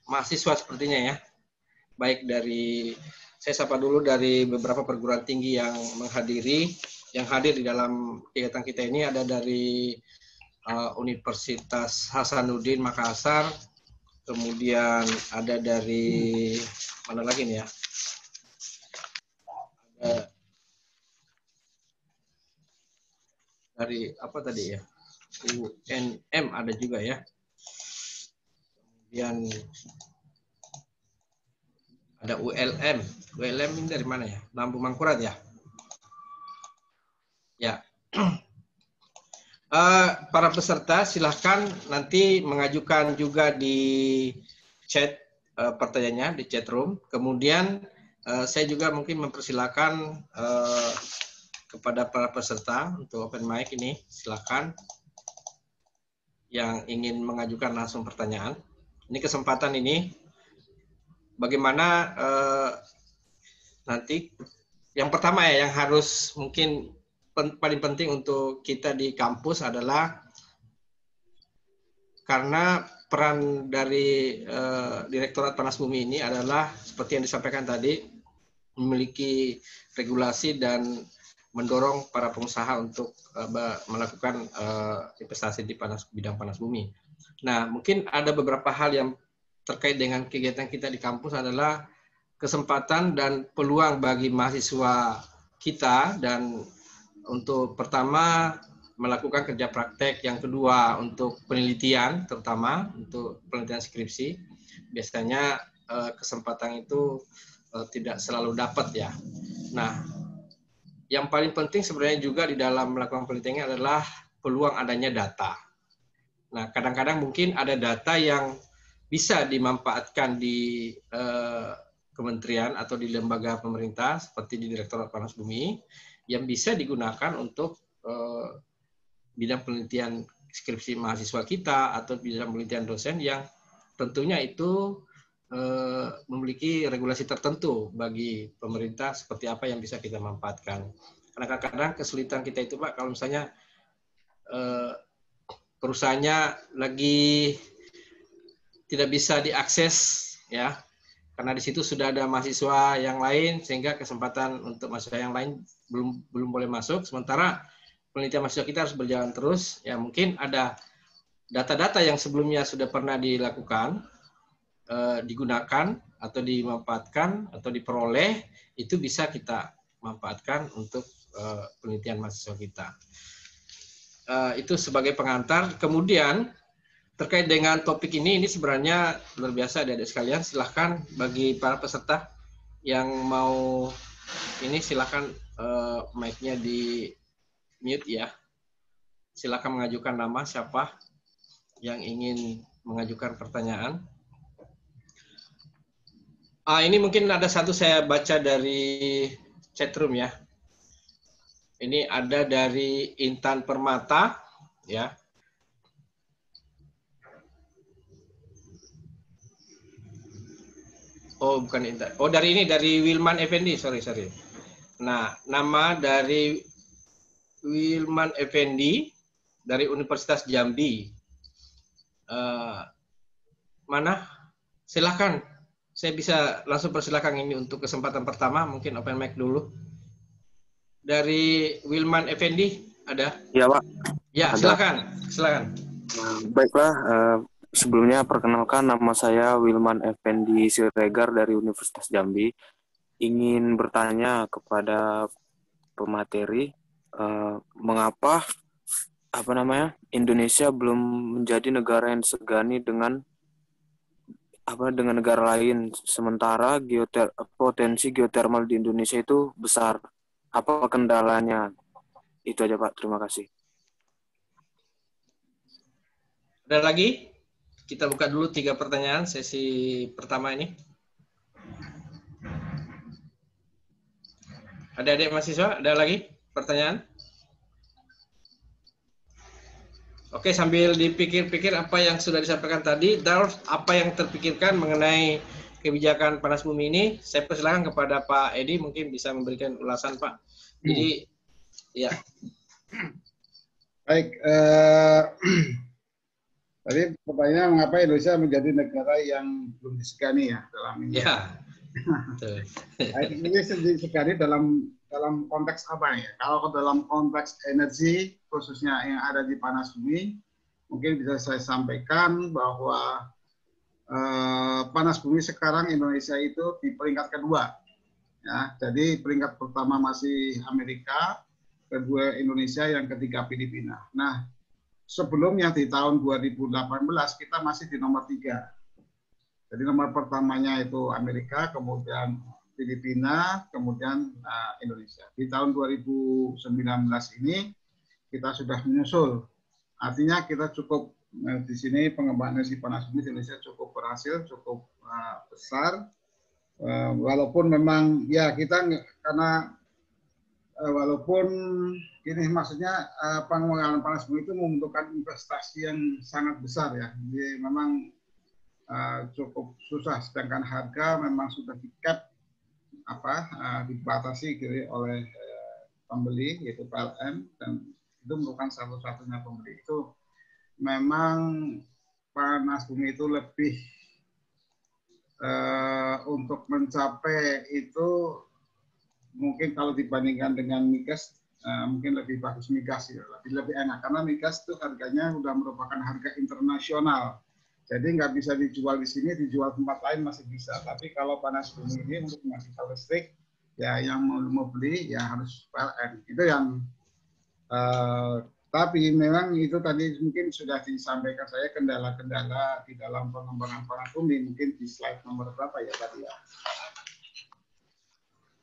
mahasiswa sepertinya ya. Baik dari, saya sapa dulu dari beberapa perguruan tinggi yang menghadiri, yang hadir di dalam kegiatan kita ini ada dari Universitas Hasanuddin Makassar, kemudian ada dari mana lagi nih ya? Ada dari apa tadi ya? UNM ada juga ya. Kemudian ada ULM. ULM ini dari mana ya? Lampung Mangkurat ya? Ya. Para peserta silahkan nanti mengajukan juga di chat pertanyaannya, di chat room. Kemudian saya juga mungkin mempersilahkan kepada para peserta untuk open mic ini, silahkan yang ingin mengajukan langsung pertanyaan. Ini kesempatan ini, bagaimana nanti yang pertama ya, yang harus mungkin paling penting untuk kita di kampus adalah karena peran dari Direktorat Panas Bumi ini adalah seperti yang disampaikan tadi, memiliki regulasi dan mendorong para pengusaha untuk melakukan investasi di bidang panas bumi. Nah, mungkin ada beberapa hal yang terkait dengan kegiatan kita di kampus adalah kesempatan dan peluang bagi mahasiswa kita, dan untuk pertama melakukan kerja praktek, yang kedua untuk penelitian, terutama untuk penelitian skripsi. Biasanya kesempatan itu tidak selalu dapat ya. Nah, yang paling penting sebenarnya juga di dalam melakukan penelitian adalah peluang adanya data. Nah, kadang-kadang mungkin ada data yang bisa dimanfaatkan di kementerian atau di lembaga pemerintah seperti di Direktorat Panas Bumi, yang bisa digunakan untuk bidang penelitian skripsi mahasiswa kita atau bidang penelitian dosen yang tentunya itu memiliki regulasi tertentu bagi pemerintah seperti apa yang bisa kita manfaatkan. Karena kadang-kadang kesulitan kita itu Pak, kalau misalnya perusahaannya lagi tidak bisa diakses ya, karena di situ sudah ada mahasiswa yang lain sehingga kesempatan untuk mahasiswa yang lain belum boleh masuk, sementara penelitian mahasiswa kita harus berjalan terus. Ya, mungkin ada data-data yang sebelumnya sudah pernah dilakukan, digunakan atau dimanfaatkan atau diperoleh, itu bisa kita manfaatkan untuk penelitian mahasiswa kita. Itu sebagai pengantar. Kemudian terkait dengan topik ini sebenarnya luar biasa adik-adik sekalian. Silahkan bagi para peserta yang mau ini, silahkan mic-nya di mute ya. Silahkan mengajukan nama siapa yang ingin mengajukan pertanyaan. Ini mungkin ada satu saya baca dari chatroom ya. Ini ada dari Intan Permata ya. Oh, bukan Intan. Oh, dari ini, dari Wilman Effendi, sorry. Nah, nama dari Wilman Effendi dari Universitas Jambi. Mana? Silakan. Saya bisa langsung persilakan ini untuk kesempatan pertama, mungkin open mic dulu. Dari Wilman Effendi ada? Ya, Pak. Ya, silakan. Baiklah, sebelumnya perkenalkan, nama saya Wilman Effendi Siregar dari Universitas Jambi. ingin bertanya kepada pemateri, mengapa Indonesia belum menjadi negara yang segani dengan negara lain, sementara potensi geotermal di Indonesia itu besar. Apa kendalanya? Itu aja Pak, terima kasih. Ada lagi? Kita buka dulu 3 pertanyaan sesi pertama ini. Adik-adik mahasiswa, ada lagi pertanyaan? Oke, sambil dipikir-pikir apa yang sudah disampaikan tadi, Darf, apa yang terpikirkan mengenai kebijakan panas bumi ini, saya persilakan kepada Pak Edi, mungkin bisa memberikan ulasan, Pak. Jadi, ya. Baik, tadi pertanyaannya mengapa Indonesia menjadi negara yang belum disegani ya dalam ini? Ya. Ini disegani dalam konteks apa ya? Kalau dalam konteks energi, khususnya yang ada di panas bumi, mungkin bisa saya sampaikan bahwa panas bumi sekarang Indonesia itu di peringkat kedua. Ya, jadi peringkat pertama masih Amerika, kedua Indonesia, yang ketiga Filipina. Nah, sebelumnya di tahun 2018 kita masih di nomor 3. Jadi nomor pertamanya itu Amerika, kemudian Filipina, kemudian Indonesia. Di tahun 2019 ini kita sudah menyusul. Artinya kita cukup di sini pengembangan energi panas bumi di Indonesia cukup berhasil, cukup besar. Walaupun memang ya kita karena walaupun ini maksudnya pengembangan panas bumi itu membutuhkan investasi yang sangat besar ya. Jadi memang cukup susah, sedangkan harga memang sudah di-cap dibatasi oleh pembeli yaitu PLN, dan itu merupakan satu-satunya pembeli. Itu memang panas bumi itu lebih untuk mencapai itu mungkin kalau dibandingkan dengan migas mungkin lebih bagus migas ya, lebih enak karena migas itu harganya sudah merupakan harga internasional. Jadi nggak bisa dijual di sini, dijual tempat lain masih bisa. Tapi kalau panas bumi ini untuk menghasilkan listrik, ya yang mau beli ya harus PLN. Itu yang. Tapi memang itu tadi mungkin sudah disampaikan saya kendala-kendala di dalam pengembangan panas bumi. Mungkin di slide nomor berapa ya tadi ya?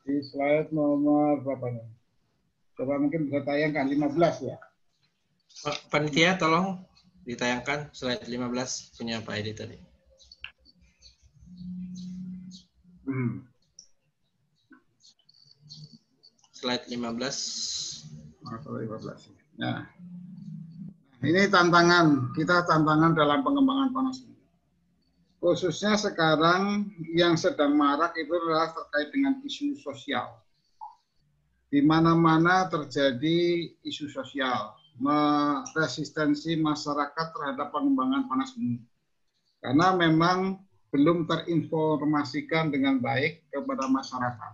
Di slide nomor berapa nih? Coba mungkin bisa tayangkan 15 ya. Panitia tolong ditayangkan slide 15 punya Pak Edi tadi. Slide 15. Nah, ini tantangan dalam pengembangan panas bumi. Khususnya sekarang yang sedang marak itu adalah terkait dengan isu sosial. Di mana-mana terjadi isu sosial, resistensi masyarakat terhadap pengembangan panas bumi. Karena memang belum terinformasikan dengan baik kepada masyarakat.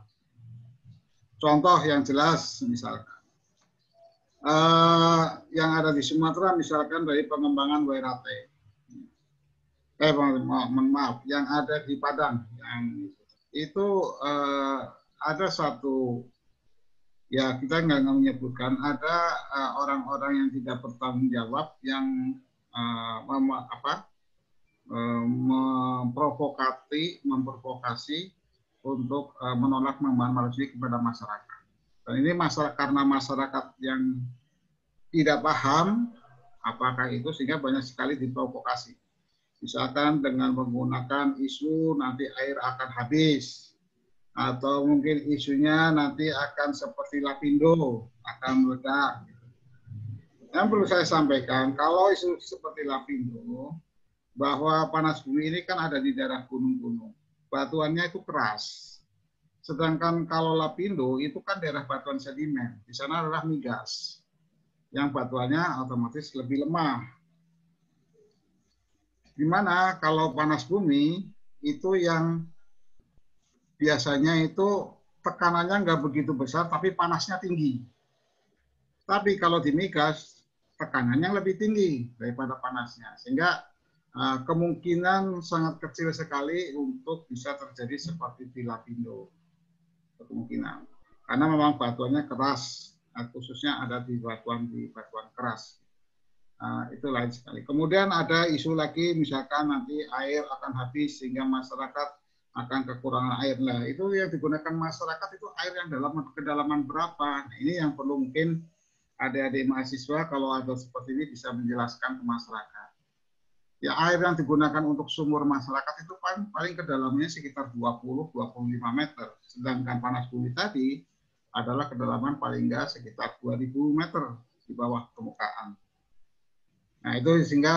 Contoh yang jelas misalkan, yang ada di Sumatera misalkan dari pengembangan Wairate. Maaf, yang ada di Padang, yang itu ada satu, ya kita nggak menyebutkan, ada orang-orang yang tidak bertanggung jawab yang memprovokasi untuk menolak pengembangan panas bumi kepada masyarakat. Dan ini karena masyarakat yang tidak paham apakah itu sehingga banyak sekali diprovokasi. Misalkan dengan menggunakan isu nanti air akan habis, atau mungkin isunya nanti akan seperti Lapindo, akan meledak. Yang perlu saya sampaikan, kalau isu seperti Lapindo, bahwa panas bumi ini kan ada di daerah gunung-gunung. Batuannya itu keras. Sedangkan kalau Lapindo itu kan daerah batuan sedimen. Di sana adalah migas. Yang batuannya otomatis lebih lemah. Dimana kalau panas bumi itu yang biasanya itu tekanannya nggak begitu besar, tapi panasnya tinggi. Tapi kalau di migas, tekanannya lebih tinggi daripada panasnya. Sehingga kemungkinan sangat kecil sekali untuk bisa terjadi seperti di Lapindo. kemungkinan. Karena memang batuannya keras, khususnya ada di batuan keras. Itu lain sekali. Kemudian ada isu lagi, misalkan nanti air akan habis sehingga masyarakat akan kekurangan air. Nah, itu yang digunakan masyarakat itu air yang dalam kedalaman berapa? Nah, ini yang perlu mungkin adik-adik mahasiswa kalau ada seperti ini bisa menjelaskan ke masyarakat. Ya, air yang digunakan untuk sumur masyarakat itu paling kedalamannya sekitar 20-25 meter. Sedangkan panas bumi tadi adalah kedalaman paling enggak sekitar 2000 meter di bawah permukaan. Nah, itu sehingga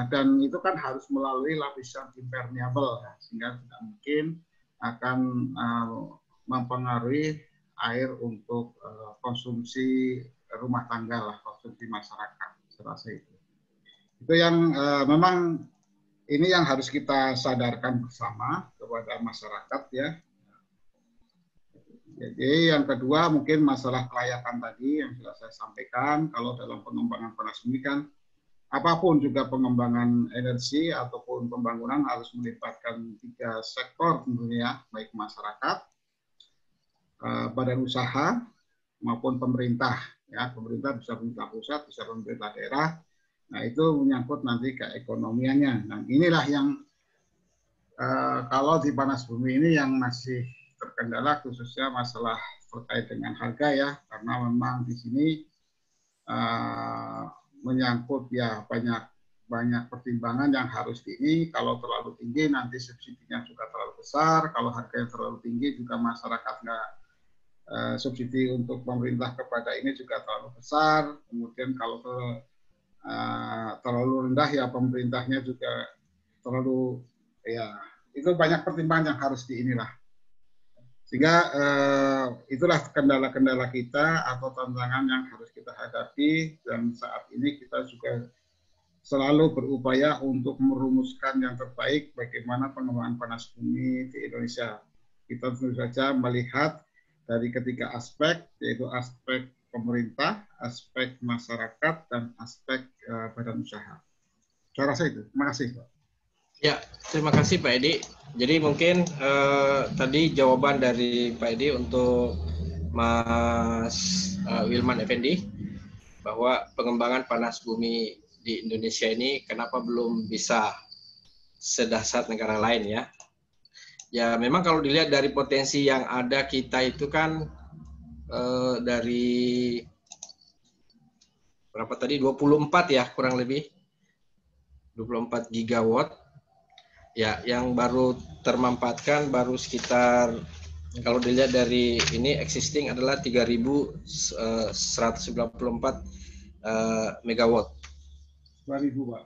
dan itu kan harus melalui lapisan impermeable, ya, sehingga tidak mungkin akan mempengaruhi air untuk konsumsi rumah tangga lah, konsumsi masyarakat. Saya rasa itu. Itu yang memang ini yang harus kita sadarkan bersama kepada masyarakat, ya. Jadi yang kedua mungkin masalah kelayakan tadi yang sudah saya sampaikan. Kalau dalam pengembangan panas bumi kan apapun juga pengembangan energi ataupun pembangunan harus melibatkan 3 sektor tentunya, baik masyarakat, badan usaha maupun pemerintah. Ya, pemerintah bisa pemerintah pusat, bisa pemerintah daerah. Nah, itu menyangkut nanti keekonomiannya. Nah, inilah yang kalau di panas bumi ini yang masih terkendala khususnya masalah terkait dengan harga, ya, karena memang di sini menyangkut ya banyak pertimbangan yang harus ini. Kalau terlalu tinggi nanti subsidinya juga terlalu besar. Kalau harganya terlalu tinggi juga masyarakat nggak subsidi untuk pemerintah kepada ini juga terlalu besar. Kemudian kalau terlalu rendah ya pemerintahnya juga terlalu, ya itu banyak pertimbangan yang harus diinilah. Sehingga itulah kendala-kendala kita atau tantangan yang harus kita hadapi, dan saat ini kita juga selalu berupaya untuk merumuskan yang terbaik bagaimana pengembangan panas bumi di Indonesia. Kita tentu saja melihat dari ketiga aspek, yaitu aspek pemerintah, aspek masyarakat, dan aspek badan usaha. Saya rasa itu. Terima kasih, Pak. Ya, terima kasih Pak Edi. Jadi mungkin tadi jawaban dari Pak Edi untuk Mas Wilman Effendi bahwa pengembangan panas bumi di Indonesia ini kenapa belum bisa sedahsyat negara lain, ya. Ya memang kalau dilihat dari potensi yang ada kita itu kan dari berapa tadi 24 ya kurang lebih 24 gigawatt. Ya, yang baru termampatkan baru sekitar kalau dilihat dari ini existing adalah 3.194 megawatt. 2000, Pak.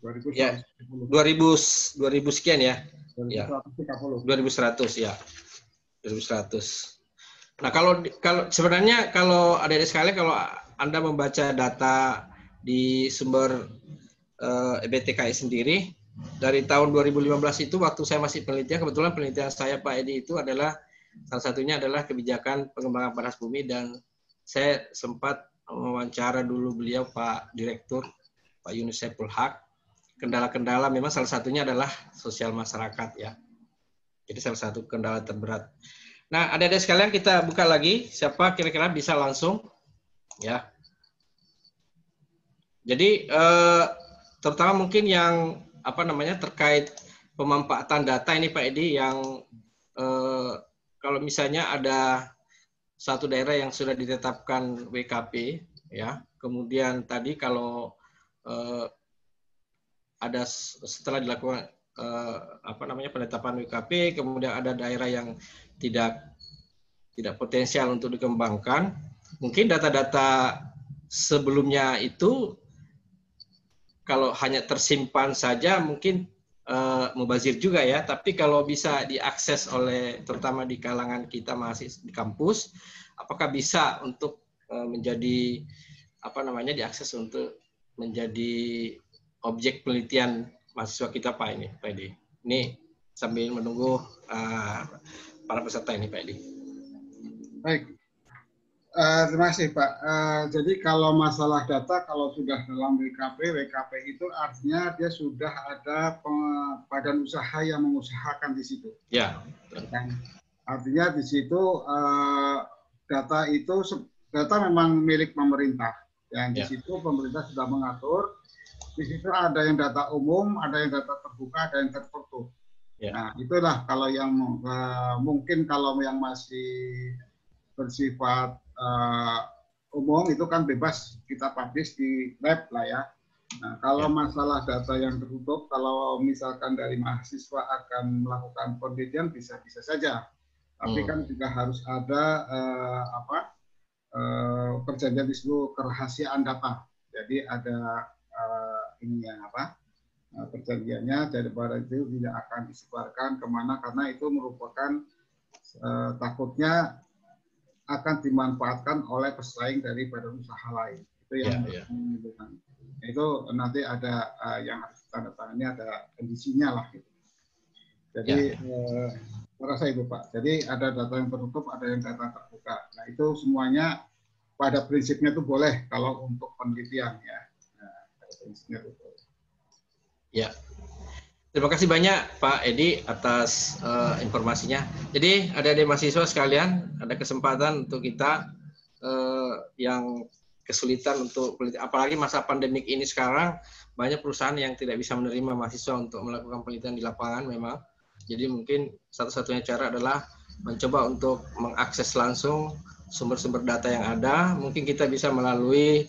2000 ya, 2000 sekian ya. 2130. 2100 ya. 2100. Nah, kalau sebenarnya kalau adik-adik sekalian kalau Anda membaca data di sumber EBTKI sendiri dari tahun 2015 itu waktu saya masih penelitian, kebetulan penelitian saya Pak Edi itu adalah salah satunya adalah kebijakan pengembangan panas bumi, dan saya sempat mewawancara dulu beliau Pak Direktur Pak Yunus Saiful Haq. Kendala-kendala memang salah satunya adalah sosial masyarakat, ya. Jadi salah satu kendala terberat. Nah, adik-adik sekalian kita buka lagi siapa kira-kira bisa langsung, ya. Jadi terutama mungkin yang terkait pemanfaatan data ini Pak Edi, yang kalau misalnya ada satu daerah yang sudah ditetapkan WKP, ya, kemudian tadi kalau ada setelah dilakukan penetapan WKP, kemudian ada daerah yang tidak potensial untuk dikembangkan, mungkin data-data sebelumnya itu kalau hanya tersimpan saja mungkin mubazir juga, ya. Tapi kalau bisa diakses oleh terutama di kalangan kita mahasiswa di kampus, apakah bisa untuk menjadi diakses untuk menjadi objek penelitian mahasiswa kita Pak ini, Pak Edi. Ini sambil menunggu para peserta ini Pak Edi. Baik. Terima kasih Pak. Jadi kalau masalah data, kalau sudah dalam WKP itu artinya dia sudah ada badan usaha yang mengusahakan di situ. Ya. Artinya di situ data memang milik pemerintah. Dan di situ pemerintah sudah mengatur. Di situ ada yang data umum, ada yang data terbuka, ada yang tertutup. Nah, itulah kalau yang mungkin kalau yang masih bersifat umum itu kan bebas kita publish di web lah ya. Nah, kalau masalah data yang tertutup, kalau misalkan dari mahasiswa akan melakukan penelitian bisa saja, tapi kan juga harus ada perjanjian di seluruh kerahasiaan data. Jadi ada perjanjiannya, daripada itu tidak akan disebarkan kemana karena itu merupakan takutnya akan dimanfaatkan oleh pesaing dari badan usaha lain. Itu yang itu nanti ada yang harus ditandatangani, ada kondisinya lah gitu. Jadi merasa Ibu Pak. Jadi ada data yang tertutup, ada yang data terbuka. Nah itu semuanya pada prinsipnya itu boleh kalau untuk penelitian ya. Nah, pada prinsipnya itu boleh. Ya. Terima kasih banyak Pak Edi atas informasinya. Jadi adik-adik mahasiswa sekalian, ada kesempatan untuk kita yang kesulitan untuk penelitian, apalagi masa pandemik ini sekarang banyak perusahaan yang tidak bisa menerima mahasiswa untuk melakukan penelitian di lapangan memang. Jadi mungkin satu-satunya cara adalah mencoba untuk mengakses langsung sumber-sumber data yang ada. Mungkin kita bisa melalui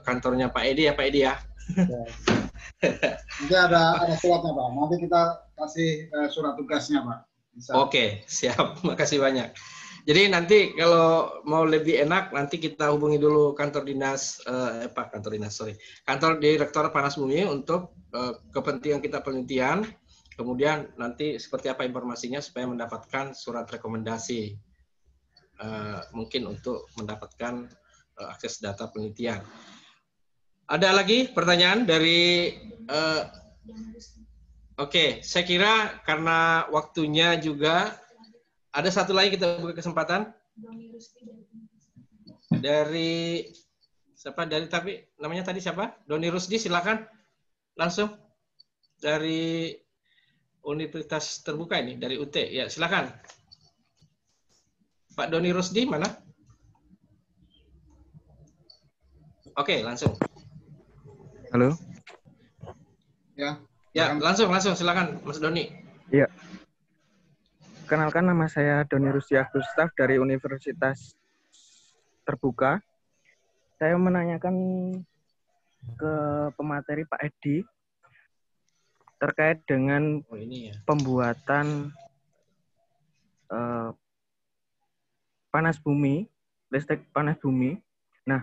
kantornya Pak Edi ya Pak Edi ya. Nanti ada suratnya Pak. Nanti kita kasih surat tugasnya Pak. Bisa. Oke, siap. Makasih banyak. Jadi nanti kalau mau lebih enak nanti kita hubungi dulu kantor Direktur Panas Bumi untuk kepentingan kita penelitian. Kemudian nanti seperti apa informasinya supaya mendapatkan surat rekomendasi mungkin untuk mendapatkan akses data penelitian. Ada lagi pertanyaan dari Oke, saya kira karena waktunya juga ada satu lagi kita buka kesempatan dari siapa, dari tapi namanya tadi siapa? Doni Rusdi, silakan langsung dari Universitas Terbuka ini, dari UT ya, silakan Pak Doni Rusdi mana? Oke, langsung. Halo. Ya, langsung silakan Mas Doni. Iya. Kenalkan, nama saya Doni Rusdi Agustaf dari Universitas Terbuka. Saya menanyakan ke pemateri Pak Edi terkait dengan pembuatan panas bumi, listrik panas bumi. Nah,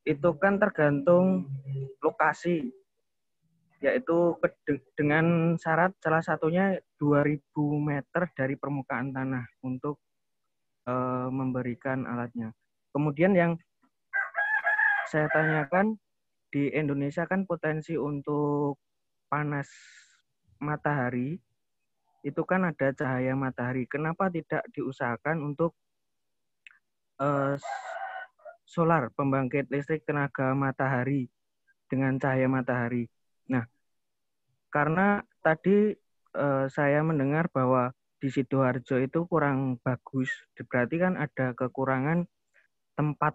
itu kan tergantung lokasi, yaitu dengan syarat salah satunya 2000 meter dari permukaan tanah untuk memberikan alatnya. Kemudian yang saya tanyakan, di Indonesia kan potensi untuk panas matahari, itu kan ada cahaya matahari. Kenapa tidak diusahakan untuk solar, pembangkit listrik tenaga matahari dengan cahaya matahari? Nah, karena tadi saya mendengar bahwa di Sidoarjo itu kurang bagus, berarti kan ada kekurangan tempat,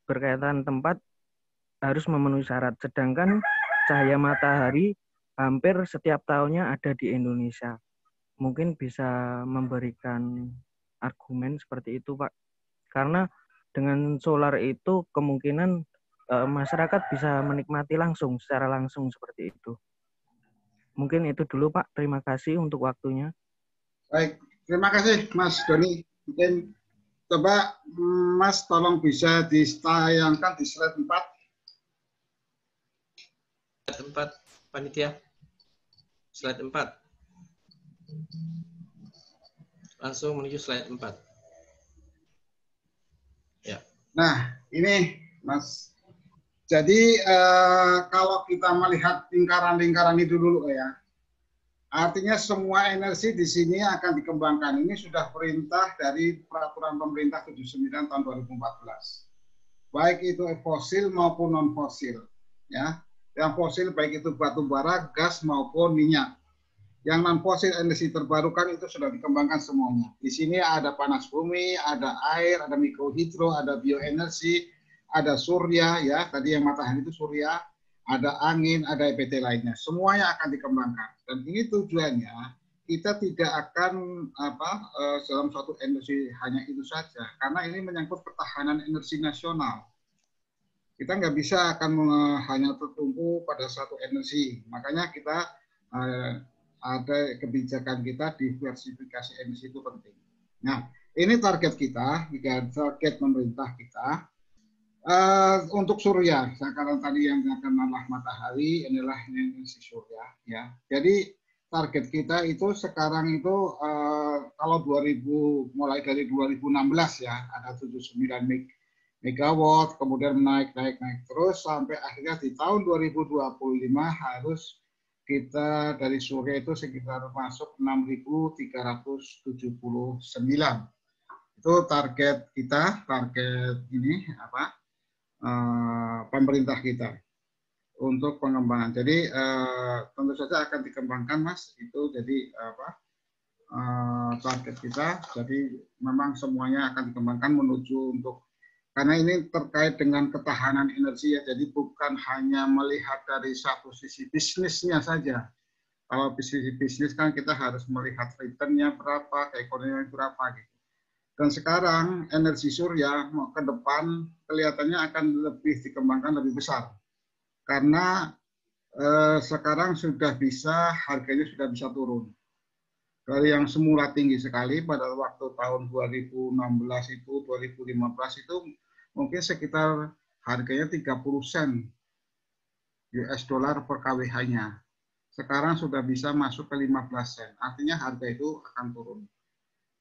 berkaitan tempat harus memenuhi syarat, sedangkan cahaya matahari hampir setiap tahunnya ada di Indonesia. Mungkin bisa memberikan argumen seperti itu, Pak. Karena dengan solar itu kemungkinan masyarakat bisa menikmati langsung, secara langsung seperti itu. Mungkin itu dulu, Pak. Terima kasih untuk waktunya. Baik, terima kasih Mas Doni. Mungkin coba Mas tolong bisa ditayangkan di slide 4. Slide 4, panitia. Slide 4. Langsung menuju slide 4. Ya. Nah, ini Mas. Jadi kalau kita melihat lingkaran-lingkaran itu dulu ya, artinya semua energi di sini akan dikembangkan. Ini sudah perintah dari Peraturan Pemerintah 79 tahun 2014. Baik itu fosil maupun non-fosil. Ya. Yang fosil baik itu batu bara, gas maupun minyak. Yang non-fosil energi terbarukan itu sudah dikembangkan semuanya. Di sini ada panas bumi, ada air, ada mikrohidro, ada bioenergi, ada surya, ya tadi yang matahari itu surya, ada angin, ada EPT lainnya. Semuanya akan dikembangkan. Dan ini tujuannya kita tidak akan dalam suatu energi hanya itu saja, karena ini menyangkut ketahanan energi nasional. Kita nggak bisa akan hanya tertumpu pada satu energi. Makanya kita ada kebijakan kita, diversifikasi energi itu penting. Nah, ini target kita, target pemerintah kita. Untuk surya, sekarang tadi yang dikatakan matahari, inilah energi surya. Ya. Jadi target kita itu sekarang itu kalau mulai dari 2016 ya, ada 79 megawatt, kemudian naik terus sampai akhirnya di tahun 2025 harus kita dari surya itu sekitar masuk 6.379. Itu target kita, target ini pemerintah kita untuk pengembangan. Jadi tentu saja akan dikembangkan, Mas. Itu jadi target kita. Jadi memang semuanya akan dikembangkan menuju untuk, karena ini terkait dengan ketahanan energi ya, jadi bukan hanya melihat dari satu sisi bisnisnya saja. Kalau bisnis kan kita harus melihat return-nya berapa, keekonomian berapa gitu. Dan sekarang energi surya ke depan kelihatannya akan lebih dikembangkan lebih besar. Karena sekarang sudah bisa, harganya sudah bisa turun. Dari yang semula tinggi sekali pada waktu tahun 2016 itu, 2015 itu mungkin sekitar harganya 30 sen US dollar per kWh-nya. Sekarang sudah bisa masuk ke 15 sen. Artinya harga itu akan turun.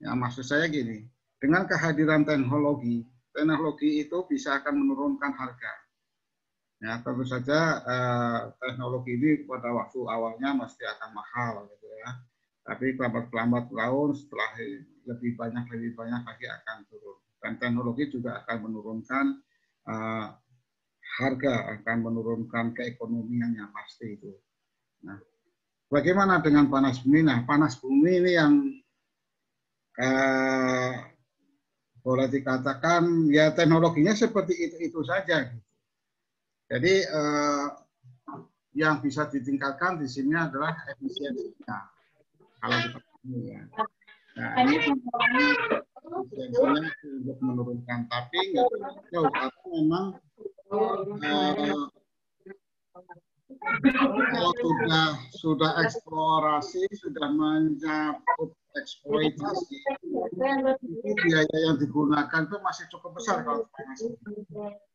Ya, maksud saya gini, dengan kehadiran teknologi itu bisa akan menurunkan harga. Ya, tentu saja teknologi ini pada waktu awalnya mesti akan mahal gitu ya. Tapi lambat laun setelah lebih banyak lagi akan turun. Dan teknologi juga akan menurunkan harga, akan menurunkan keekonomiannya pasti itu. Nah, bagaimana dengan panas bumi? Nah, panas bumi ini yang boleh dikatakan ya teknologinya seperti itu saja. Jadi yang bisa ditingkatkan di sini adalah efisiensinya. Kalau kita ya. Nah, ini efisiensinya untuk menurunkan, tapi nggak jauh karena memang kalau sudah eksplorasi, sudah mencakup eksploitasi, itu biaya yang digunakan itu masih cukup besar kalau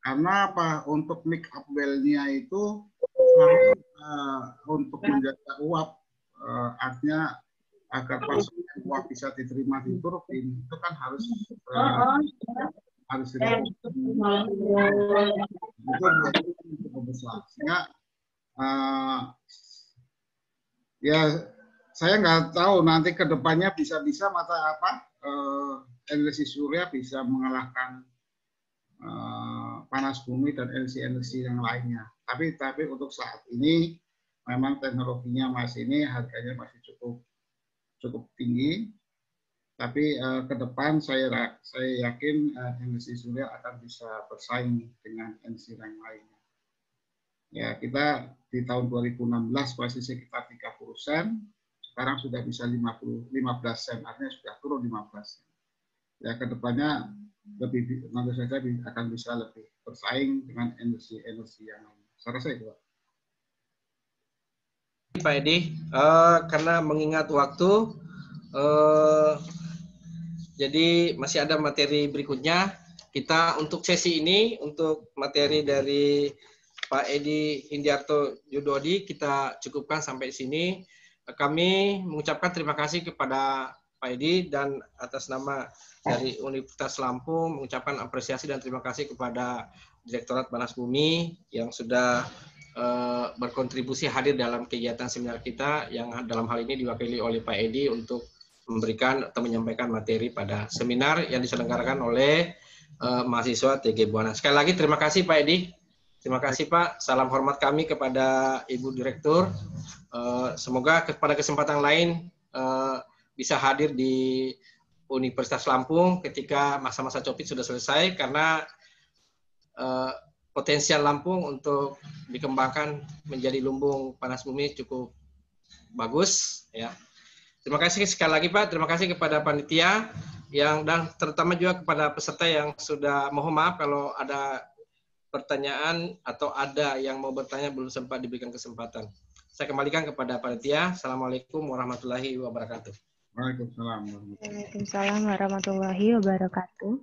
karena apa? Untuk make up well-nya itu untuk menjaga uap, artinya agar pasokan uap bisa diterima di turbin itu kan harus dilakukan. Itu cukup besar. Sehingga ya saya nggak tahu nanti ke depannya bisa-bisa energi surya bisa mengalahkan panas bumi dan energi yang lainnya. Tapi untuk saat ini memang teknologinya harganya masih cukup tinggi. Tapi ke depan saya yakin energi surya akan bisa bersaing dengan energi yang lainnya. Ya, kita di tahun 2016 masih sekitar 30 sen, sekarang sudah bisa 15 sen, artinya sudah turun 15 sen. Ya, ke depannya tentu saja akan bisa lebih bersaing dengan energi yang lain. Saya rasa itu, Pak Edi, karena mengingat waktu, jadi masih ada materi berikutnya. Kita untuk sesi ini, untuk materi dari Pak Edi Hindiarto Yudodi, kita cukupkan sampai sini. Kami mengucapkan terima kasih kepada Pak Edi dan atas nama dari Universitas Lampung mengucapkan apresiasi dan terima kasih kepada Direktorat Panas Bumi yang sudah berkontribusi hadir dalam kegiatan seminar kita yang dalam hal ini diwakili oleh Pak Edi untuk memberikan atau menyampaikan materi pada seminar yang diselenggarakan oleh mahasiswa TG Buana. Sekali lagi terima kasih Pak Edi. Terima kasih Pak. Salam hormat kami kepada Ibu Direktur. Semoga pada kesempatan lain bisa hadir di Universitas Lampung ketika masa-masa COVID sudah selesai, karena potensial Lampung untuk dikembangkan menjadi lumbung panas bumi cukup bagus ya. Terima kasih sekali lagi Pak. Terima kasih kepada panitia dan terutama juga kepada peserta yang sudah, mohon maaf kalau ada pertanyaan atau ada yang mau bertanya belum sempat diberikan kesempatan. Saya kembalikan kepada panitia. Assalamualaikum warahmatullahi wabarakatuh. Waalaikumsalam. Waalaikumsalam warahmatullahi wabarakatuh.